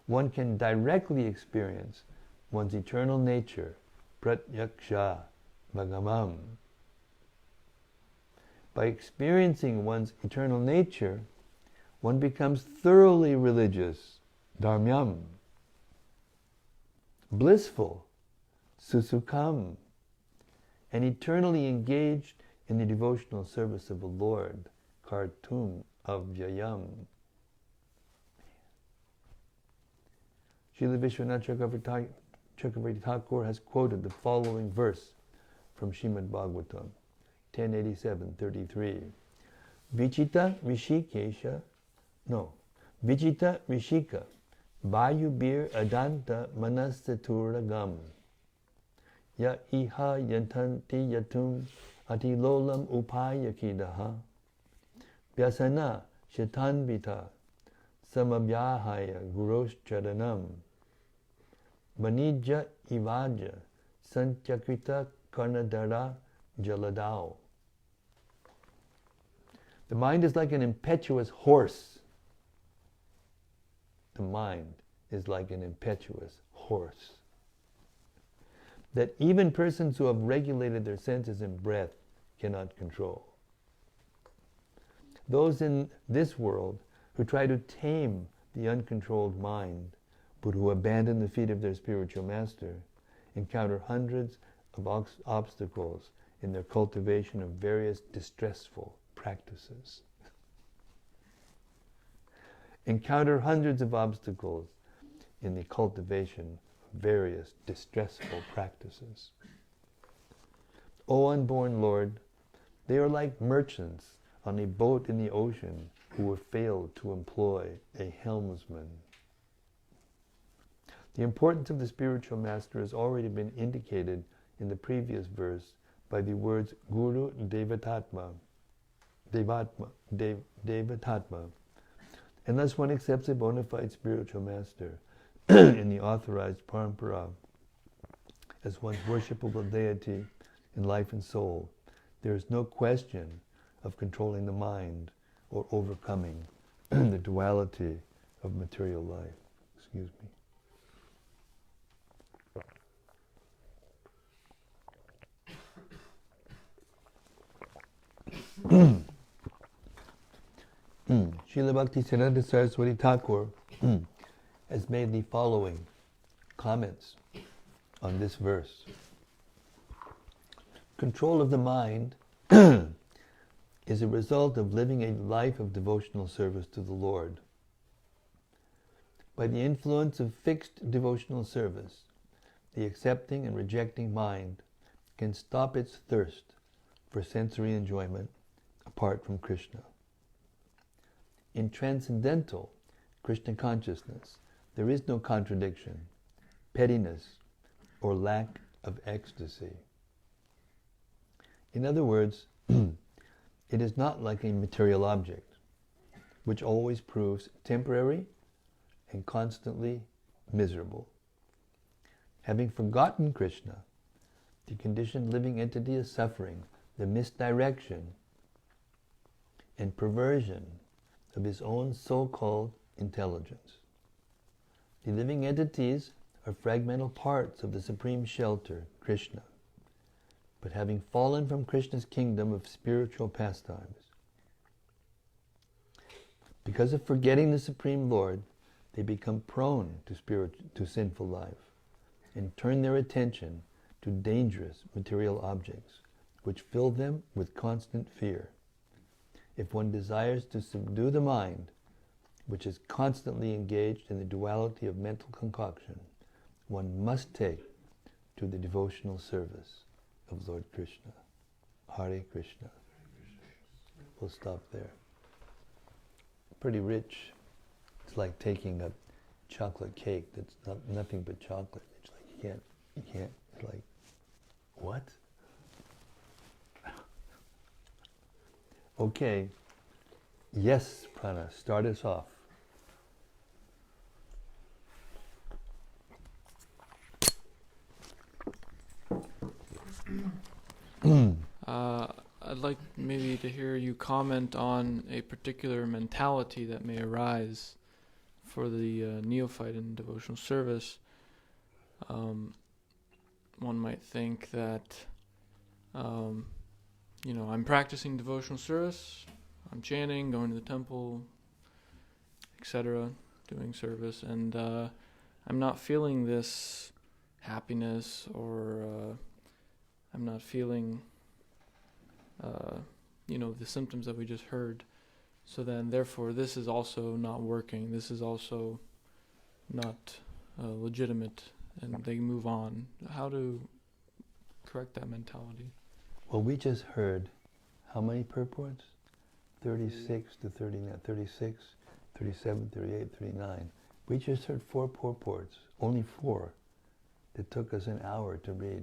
one can directly experience one's eternal nature, pratyaksha bhagamam. By experiencing one's eternal nature, one becomes thoroughly religious, dharmyam, blissful, susukam, and eternally engaged in the devotional service of the Lord, kartum avyayam. Srila Vishwanath Chakravarti Thakur has quoted the following verse from Srimad-Bhagavatam 1087:33. Vichita Rishika Vayubir Adanta Manasaturagam Ya Iha Yantanti Yatum Atilolam Upayakidaha Vyasana Shatanvita Samabhyahaya Guros Charanam Manija Ivaja Santyakrita Karnadara Jaladao. The mind is like an impetuous horse. The mind is like an impetuous horse that even persons who have regulated their senses and breath cannot control. Those in this world who try to tame the uncontrolled mind, but who abandon the feet of their spiritual master, encounter hundreds of obstacles in their cultivation of various distressful practices. Encounter hundreds of obstacles in the cultivation of various distressful practices. O unborn Lord, they are like merchants on a boat in the ocean who have failed to employ a helmsman. The importance of the spiritual master has already been indicated in the previous verse by the words Guru Devatatma, unless one accepts a bona fide spiritual master in the authorized parampara as one's worshipable deity in life and soul, there is no question of controlling the mind or overcoming the duality of material life. Excuse me. Srila Bhaktisiddhanta Saraswati Thakur has made the following comments on this verse. Control of the mind is a result of living a life of devotional service to the Lord. By the influence of fixed devotional service, the accepting and rejecting mind can stop its thirst for sensory enjoyment apart from Krishna. In transcendental Krishna consciousness, there is no contradiction, pettiness, or lack of ecstasy. In other words, it is not like a material object, which always proves temporary and constantly miserable. Having forgotten Krishna, the conditioned living entity is suffering the misdirection and perversion of his own so-called intelligence. The living entities are fragmental parts of the supreme shelter, Krishna, but having fallen from Krishna's kingdom of spiritual pastimes. Because of forgetting the Supreme Lord, they become prone to sinful life and turn their attention to dangerous material objects, which fill them with constant fear. If one desires to subdue the mind, which is constantly engaged in the duality of mental concoction, one must take to the devotional service of Lord Krishna. Hare Krishna. We'll stop there. Pretty rich. It's like taking a chocolate cake that's nothing but chocolate. It's like you can't, it's like, what? Okay. Yes, Prana, start us off. I'd like maybe to hear you comment on a particular mentality that may arise for the neophyte in devotional service. One might think that, I'm practicing devotional service, I'm chanting, going to the temple, etc., doing service, and I'm not feeling this happiness, or I'm not feeling the symptoms that we just heard. So then, therefore, this is also not working. This is also not legitimate, and they move on. How to correct that mentality? Well, we just heard how many purports? 36 to 39, 36, 37, 38, 39. We just heard 4 purports, only 4, that took us an hour to read,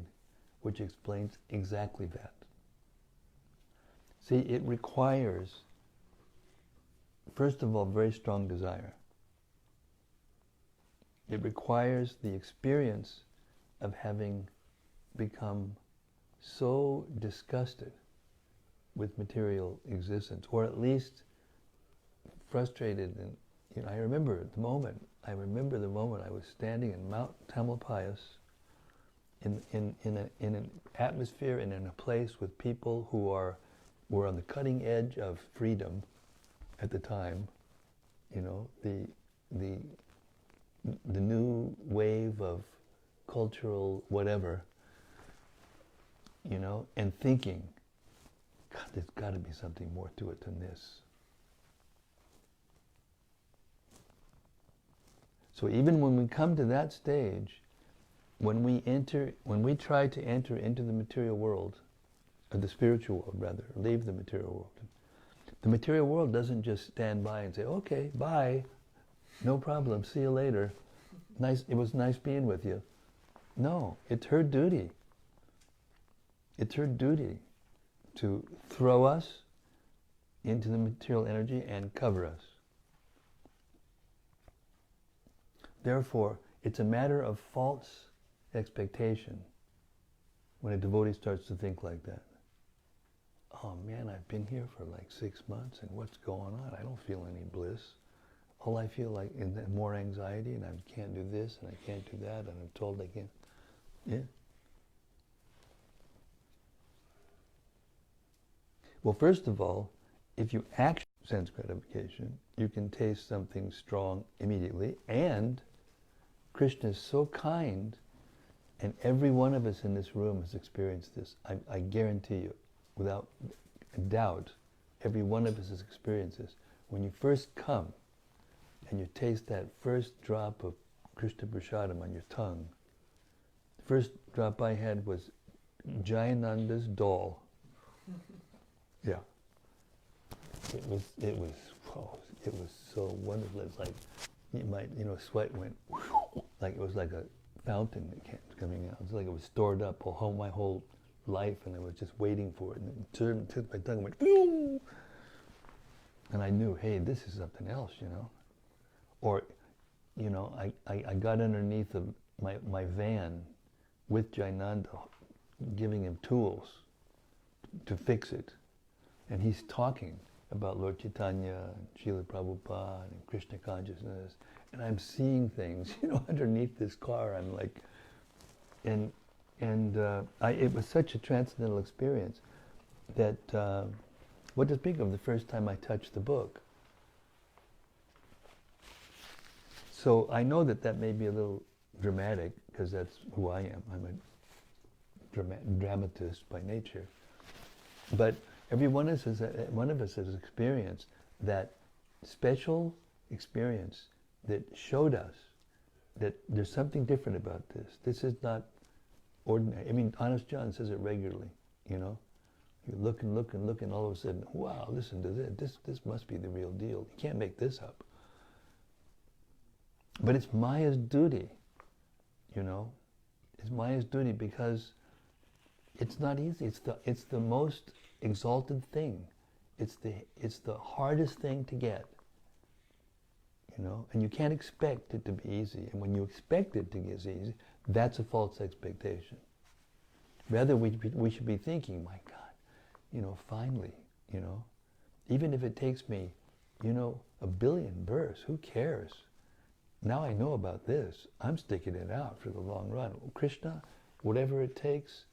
which explains exactly that. See, it requires, first of all, very strong desire. It requires the experience of having become so disgusted with material existence, or at least frustrated. And I remember the moment I was standing in Mount Tamalpais in an atmosphere and in a place with people who were on the cutting edge of freedom at the time. The new wave of cultural whatever, and thinking, God, there's got to be something more to it than this. So even when we come to that stage, when we try to enter into the material world, or the spiritual world rather, leave the material world, the material world doesn't just stand by and say, okay, bye, no problem, see you later. It was nice being with you. No, it's her duty. It's her duty to throw us into the material energy and cover us. Therefore, it's a matter of false expectation when a devotee starts to think like that. Oh man, I've been here for like 6 months, and what's going on? I don't feel any bliss. All I feel like is more anxiety, and I can't do this, and I can't do that, and I'm told I can't. Yeah. Well, first of all, if you actually sense gratification, you can taste something strong immediately, and Krishna is so kind, and every one of us in this room has experienced this. I guarantee you, without a doubt, every one of us has experienced this. When you first come and you taste that first drop of Krishna Prasadam on your tongue, the first drop I had was Jayananda's doll. Yeah. It was so wonderful. It's like, sweat went, like it was like a fountain that kept coming out. It's like it was stored up my whole life, and I was just waiting for it. And it turned to my tongue and went, "Ooh!" And I knew, hey, this is something else, Or, I got underneath my van with Jayananda, giving him tools to fix it. And he's talking about Lord Chaitanya and Srila Prabhupada and Krishna consciousness. And I'm seeing things, underneath this car. I'm like, it was such a transcendental experience that, what to speak of the first time I touched the book. So I know that may be a little dramatic, because that's who I am. I'm a dramatist by nature. But every one of us has experienced that special experience that showed us that there's something different about this. This is not ordinary. I mean, Honest John says it regularly, You look and look and look, and all of a sudden, wow, listen to this. This must be the real deal. You can't make this up. But it's Maya's duty, It's Maya's duty because it's not easy. It's the most exalted thing. It's the hardest thing to get, And you can't expect it to be easy. And when you expect it to get easy, that's a false expectation. Rather, we should be thinking, my God, finally, even if it takes me, 1 billion births, who cares? Now I know about this. I'm sticking it out for the long run. Krishna, whatever it takes,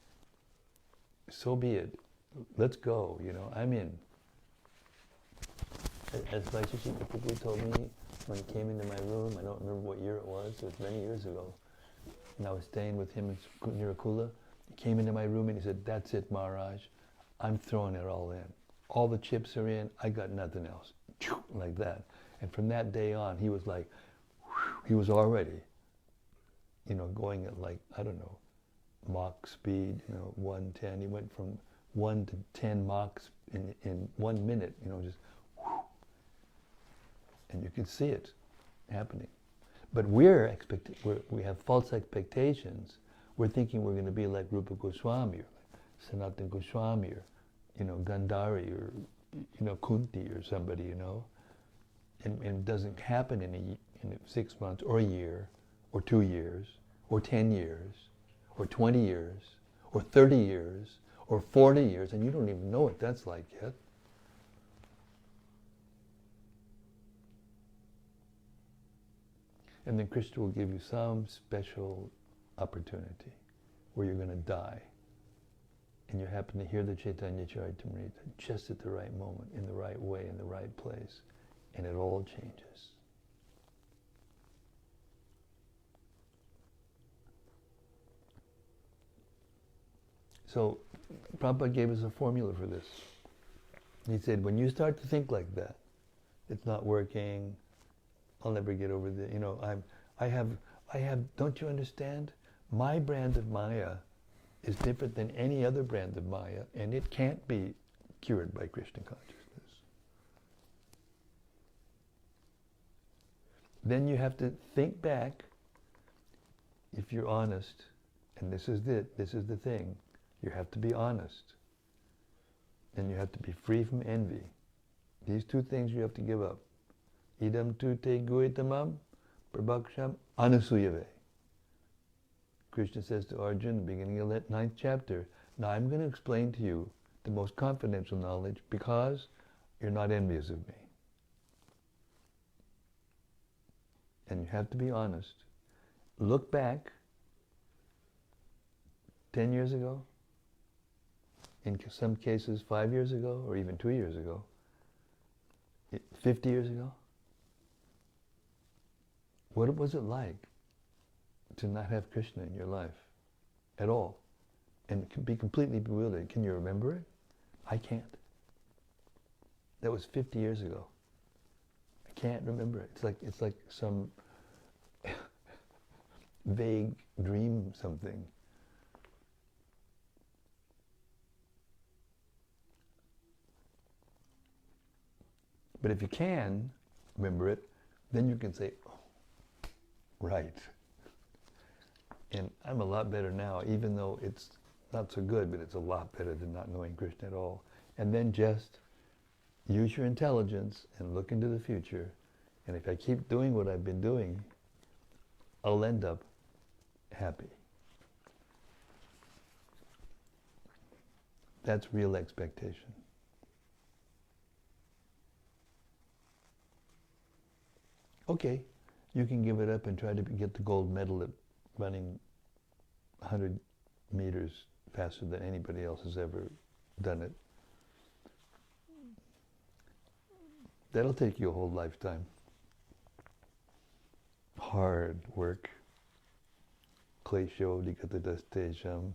so be it. Let's go, I'm in. As Vaisheshika particularly told me when he came into my room, I don't remember what year it was many years ago, and I was staying with him in Nirakula. He came into my room and he said, "That's it, Maharaj. I'm throwing it all in. All the chips are in, I got nothing else." Like that. And from that day on, he was like, he was already, going at like, I don't know, Mach speed, 110. He went from 1 to 10 Machs in 1 minute, just whoosh. And you could see it happening. But we have false expectations. We're thinking we're going to be like Rupa Goswami, or Sanatana Goswami, or, Gandhari, or, Kunti, or somebody, And it doesn't happen in 6 months, or a year, or 2 years, or 10 years, or 20 years, or 30 years, or 40 years, and you don't even know what that's like yet. And then Krishna will give you some special opportunity where you're going to die. And you happen to hear the Chaitanya Charitamrita just at the right moment, in the right way, in the right place. And it all changes. So Prabhupada gave us a formula for this. He said, when you start to think like that, it's not working, I'll never get over the, I have, don't you understand? My brand of Maya is different than any other brand of Maya, and it can't be cured by Krishna consciousness. Then you have to think back, if you're honest, and this is the thing, you have to be honest. Then you have to be free from envy. These two things you have to give up. Idam tu te guitamam prabhaksham anasuyave. Krishna says to Arjuna, beginning of that 9th chapter, now I'm going to explain to you the most confidential knowledge because you're not envious of me. And you have to be honest. Look back 10 years ago, in some cases 5 years ago, or even 2 years ago, 50 years ago. What was it like to not have Krishna in your life at all and be completely bewildered? Can you remember it? I can't. That was 50 years ago. I can't remember it. It's like some vague dream something. But if you can remember it, then you can say, oh, right. And I'm a lot better now, even though it's not so good, but it's a lot better than not knowing Krishna at all. And then just use your intelligence and look into the future. And if I keep doing what I've been doing, I'll end up happy. That's real expectation. Okay, you can give it up and try to get the gold medal at running 100 meters faster than anybody else has ever done it. That'll take you a whole lifetime. Hard work. Klesho dikatadastesham.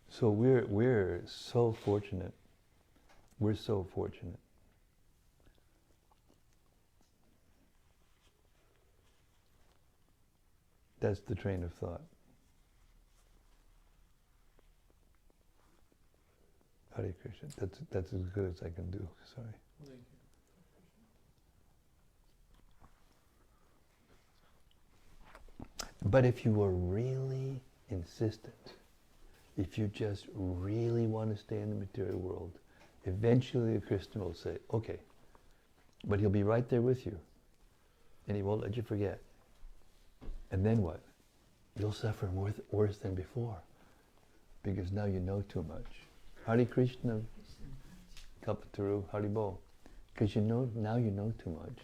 So we're so fortunate. We're so fortunate. That's the train of thought. Hare Krishna. That's as good as I can do. Sorry. Thank you. But if you were really insistent, if you just really want to stay in the material world, eventually Krishna will say, okay, but he'll be right there with you, and he won't let you forget. And then what? You'll suffer worse than before, because now you know too much. Hare Krishna, Kalpataru, Haribol. Because now you know too much.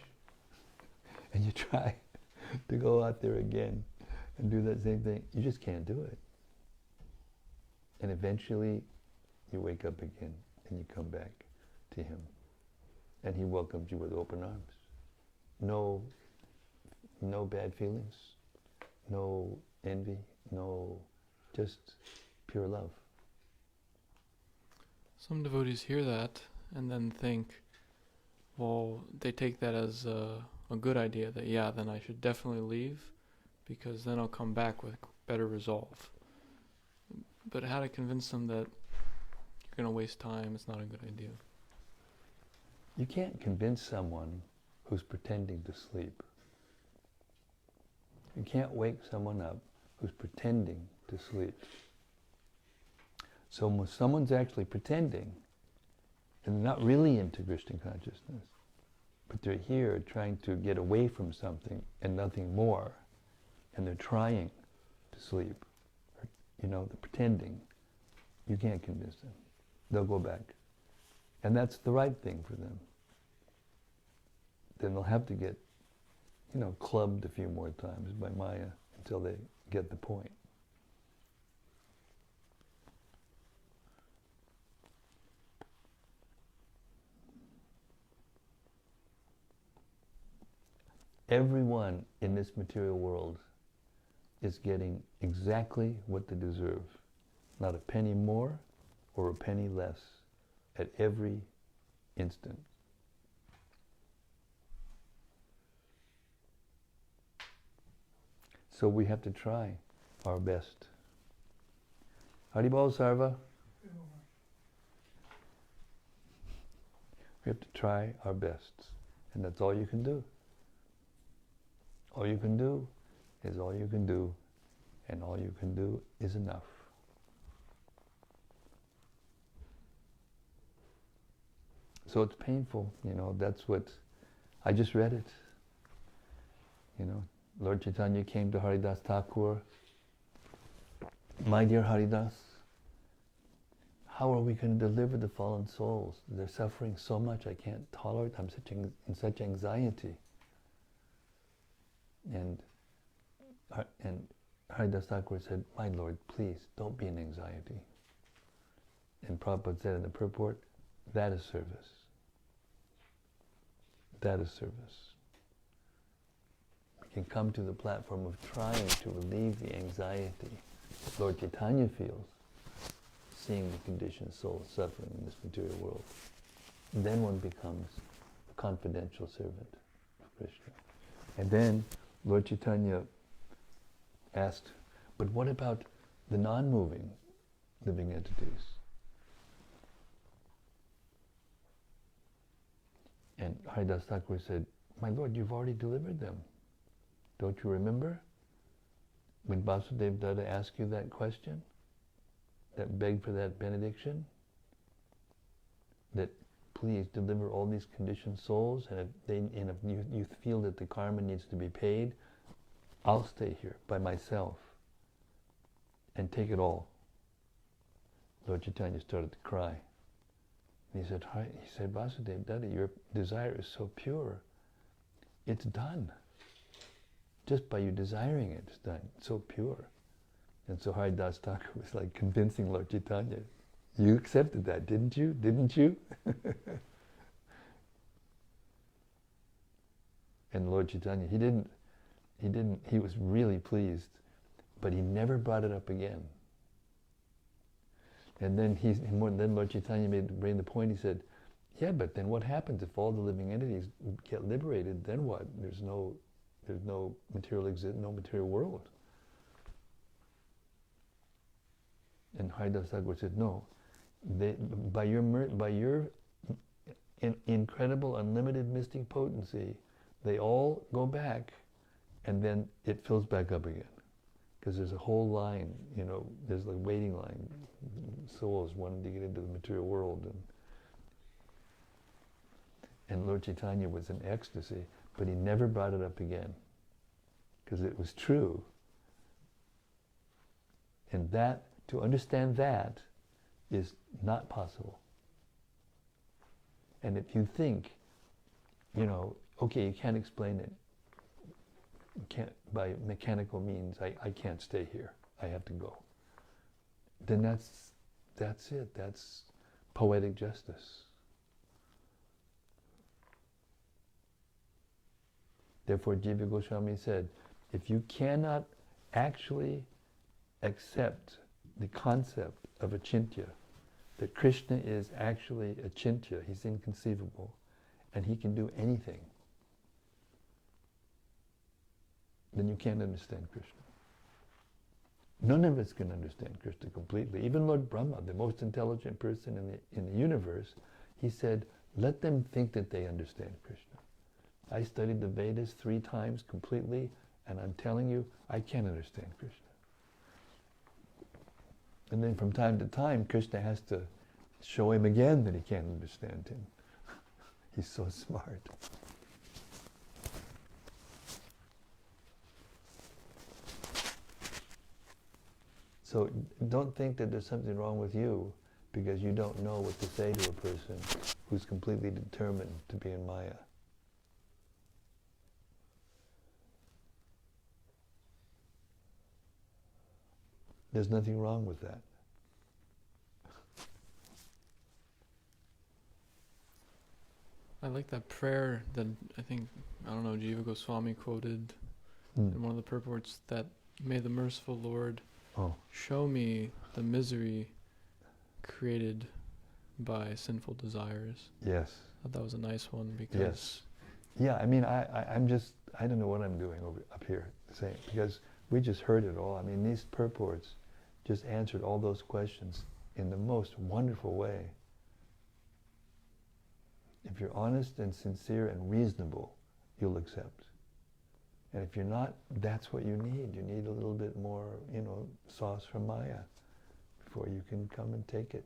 And you try to go out there again and do that same thing. You just can't do it. And eventually you wake up again and you come back to him. And he welcomes you with open arms. No bad feelings, no envy, just pure love. Some devotees hear that and then think, well, they take that as a good idea, that then I should definitely leave, because then I'll come back with better resolve. But how to convince them that you're going to waste time, it's not a good idea. You can't convince someone who's pretending to sleep. You can't wake someone up who's pretending to sleep. So when someone's actually pretending, and they're not really into Krishna consciousness, but they're here trying to get away from something and nothing more, and they're trying to sleep, they're pretending, you can't convince them. They'll go back. And that's the right thing for them. Then they'll have to get, clubbed a few more times by Maya until they get the point. Everyone in this material world is getting exactly what they deserve. Not a penny more or a penny less at every instant. So we have to try our best. Haribol Sarva. We have to try our best. And that's all you can do. All you can do is all you can do, and all you can do is enough. So it's painful, that's what, I just read it. Lord Chaitanya came to Haridas Thakur. My dear Haridas, how are we going to deliver the fallen souls? They're suffering so much, I can't tolerate, I'm in such anxiety. And Haridas Thakur said, my Lord, please, don't be in anxiety. And Prabhupada said in the purport, that is service. That is service. We can come to the platform of trying to relieve the anxiety that Lord Chaitanya feels, seeing the conditioned soul suffering in this material world, then one becomes a confidential servant of Krishna. And then Lord Chaitanya asked, but what about the non-moving living entities? And Haridas Thakur said, my Lord, you've already delivered them. Don't you remember? When Vasudeva Datta asked you that question, that begged for that benediction, that please deliver all these conditioned souls, and if you feel that the karma needs to be paid, I'll stay here by myself and take it all. Lord Chaitanya started to cry. And he said, Vasudeva Datta, your desire is so pure. It's done. Just by you desiring it, it's done. It's so pure. And so Haridas Thakur was like convincing Lord Chaitanya, you accepted that, didn't you? Didn't you? And Lord Chaitanya, he was really pleased, but he never brought it up again. And then then Lord Chaitanya made the point, he said, yeah, but then what happens if all the living entities get liberated, then what? There's no material no material world. And Haridas Thakur said, no, by your incredible, unlimited mystic potency, they all go back, and then it fills back up again. Because there's a whole line, there's like waiting line, souls wanting to get into the material world. And Lord Chaitanya was in ecstasy, but he never brought it up again, because it was true. And that, to understand that, is not possible. And if you think, okay, you can't explain it, you can't, by mechanical means, I can't stay here, I have to go, then that's it, that's poetic justice. Therefore, Jiva Goswami said, if you cannot actually accept the concept of achintya, that Krishna is actually achintya, he's inconceivable, and he can do anything, then you can't understand Krishna. None of us can understand Krishna completely. Even Lord Brahma, the most intelligent person in the universe, he said, let them think that they understand Krishna. I studied the Vedas 3 times completely, and I'm telling you, I can't understand Krishna. And then from time to time, Krishna has to show him again that he can't understand him. He's so smart. So don't think that there's something wrong with you because you don't know what to say to a person who's completely determined to be in Maya. There's nothing wrong with that. I like that prayer that Jiva Goswami quoted in one of the purports, that may the merciful Lord show me the misery created by sinful desires. Yes. I thought that was a nice one because... Yes. Yeah, I don't know what I'm doing up here saying, because we just heard it all. These purports just answered all those questions in the most wonderful way. If you're honest and sincere and reasonable, you'll accept. And if you're not, that's what you need. You need a little bit more, sauce from Maya before you can come and take it.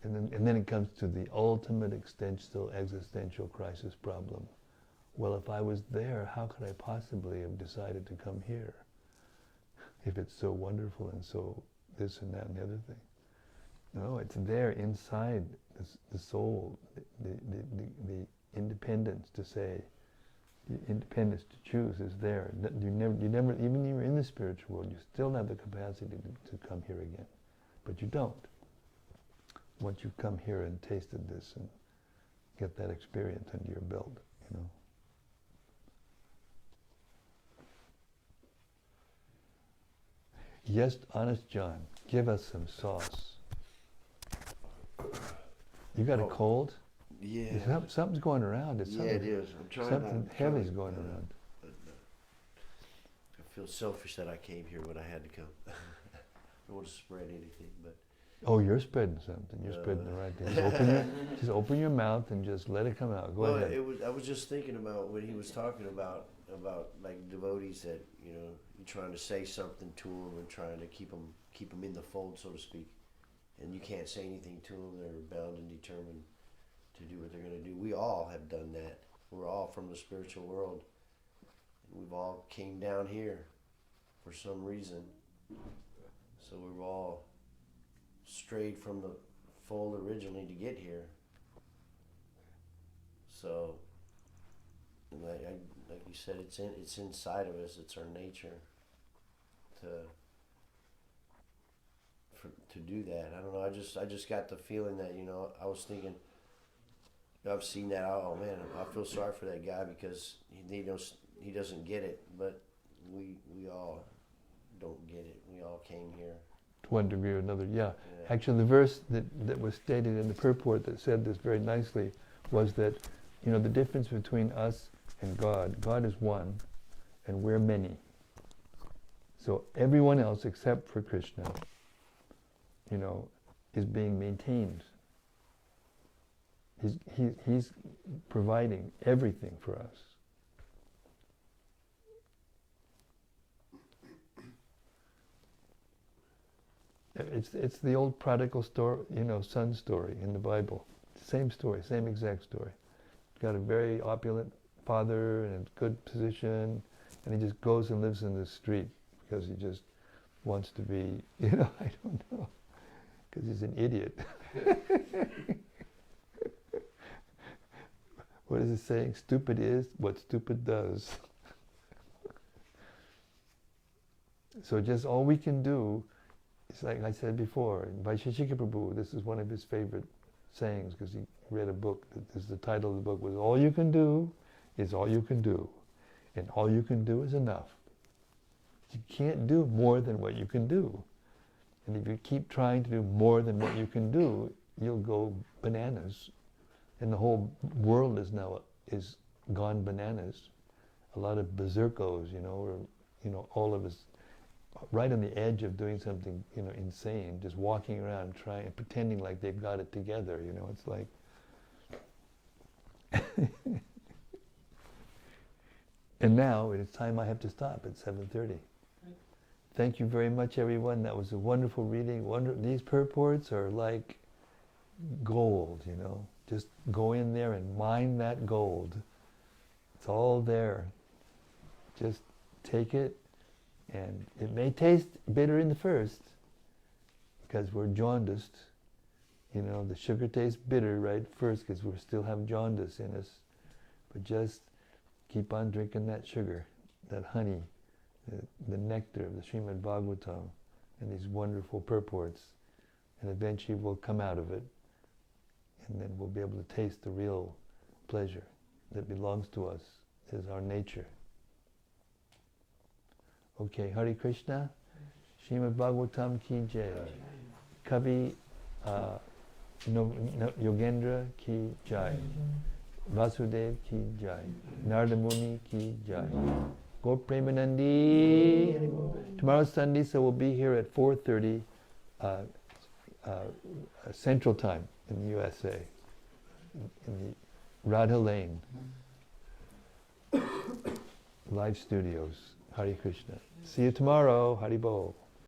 And then it comes to the ultimate existential crisis problem. Well, if I was there, how could I possibly have decided to come here? If it's so wonderful and so this and that and the other thing. No, it's there inside the soul, the independence to say, the independence to choose is there. You never, even when you're in the spiritual world, you still have the capacity to come here again. But you don't. Once you've come here and tasted this and get that experience under your belt, Yes, honest John, give us some sauce. You got a cold? Yeah. Something's going around. It's Yeah, it is. I'm trying something heavy's going around. I feel selfish that I came here when I had to come. I don't want to spread anything, but... Oh, you're spreading something. You're spreading the right thing. Just open your mouth and just let it come out. Go ahead. I was just thinking about when he was talking about like devotees that, you know, you're trying to say something to them and trying to keep them in the fold, so to speak. And you can't say anything to them. They're bound and determined to do what they're going to do. We all have done that. We're all from the spiritual world. We've all came down here for some reason. So we've all strayed from the fold originally to get here. So, like you said, it's inside of us. It's our nature to do that. I don't know. I just got the feeling that, you know, I was thinking, I've seen that. Oh man, I feel sorry for that guy because he doesn't get it. But we all don't get it. We all came here to one degree or another. Yeah. Actually, the verse that was stated in the purport that said this very nicely was that, you know, the difference between us and God is one, and we're many. So everyone else except for Krishna, you know, is being maintained. He's providing everything for us. It's the old prodigal story, you know, son story in the Bible. Same story, same exact story. Got a very opulent father and a good position, and he just goes and lives in the street because he just wants to be, you know, I don't know, because he's an idiot. What is it saying? Stupid is what stupid does. So just all we can do, it's like I said before, Vaisheshika Prabhu, this is one of his favorite sayings because he read a book, the title of the book was, all you can do is all you can do, and all you can do is enough. You can't do more than what you can do. And if you keep trying to do more than what you can do, you'll go bananas. And the whole world is gone bananas. A lot of berserkos, you know, or, you know, all of us right on the edge of doing something, you know, insane, just walking around trying and pretending like they've got it together, you know, it's like and now it's time I have to stop at 7:30. Thank you very much, everyone. That was a wonderful reading. These purports are like gold, you know. Just go in there and mine that gold. It's all there. Just take it, and it may taste bitter in the first because we're jaundiced. You know, the sugar tastes bitter right first because we still have jaundice in us. But just keep on drinking that sugar, that honey, the nectar of the Srimad-Bhagavatam and these wonderful purports, and eventually we'll come out of it, and then we'll be able to taste the real pleasure that belongs to us, is our nature. Okay, Hare Krishna, Srimad-Bhagavatam ki jai, Kavi Yogendra ki jai, Vasudev ki jai, Narada Muni ki jai. Gaur Premanandi. Tomorrow's Sunday, so we'll be here at 4:30 Central Time in the USA, in the Radha Lane live studios. Hare Krishna. See you tomorrow. Hari Bol.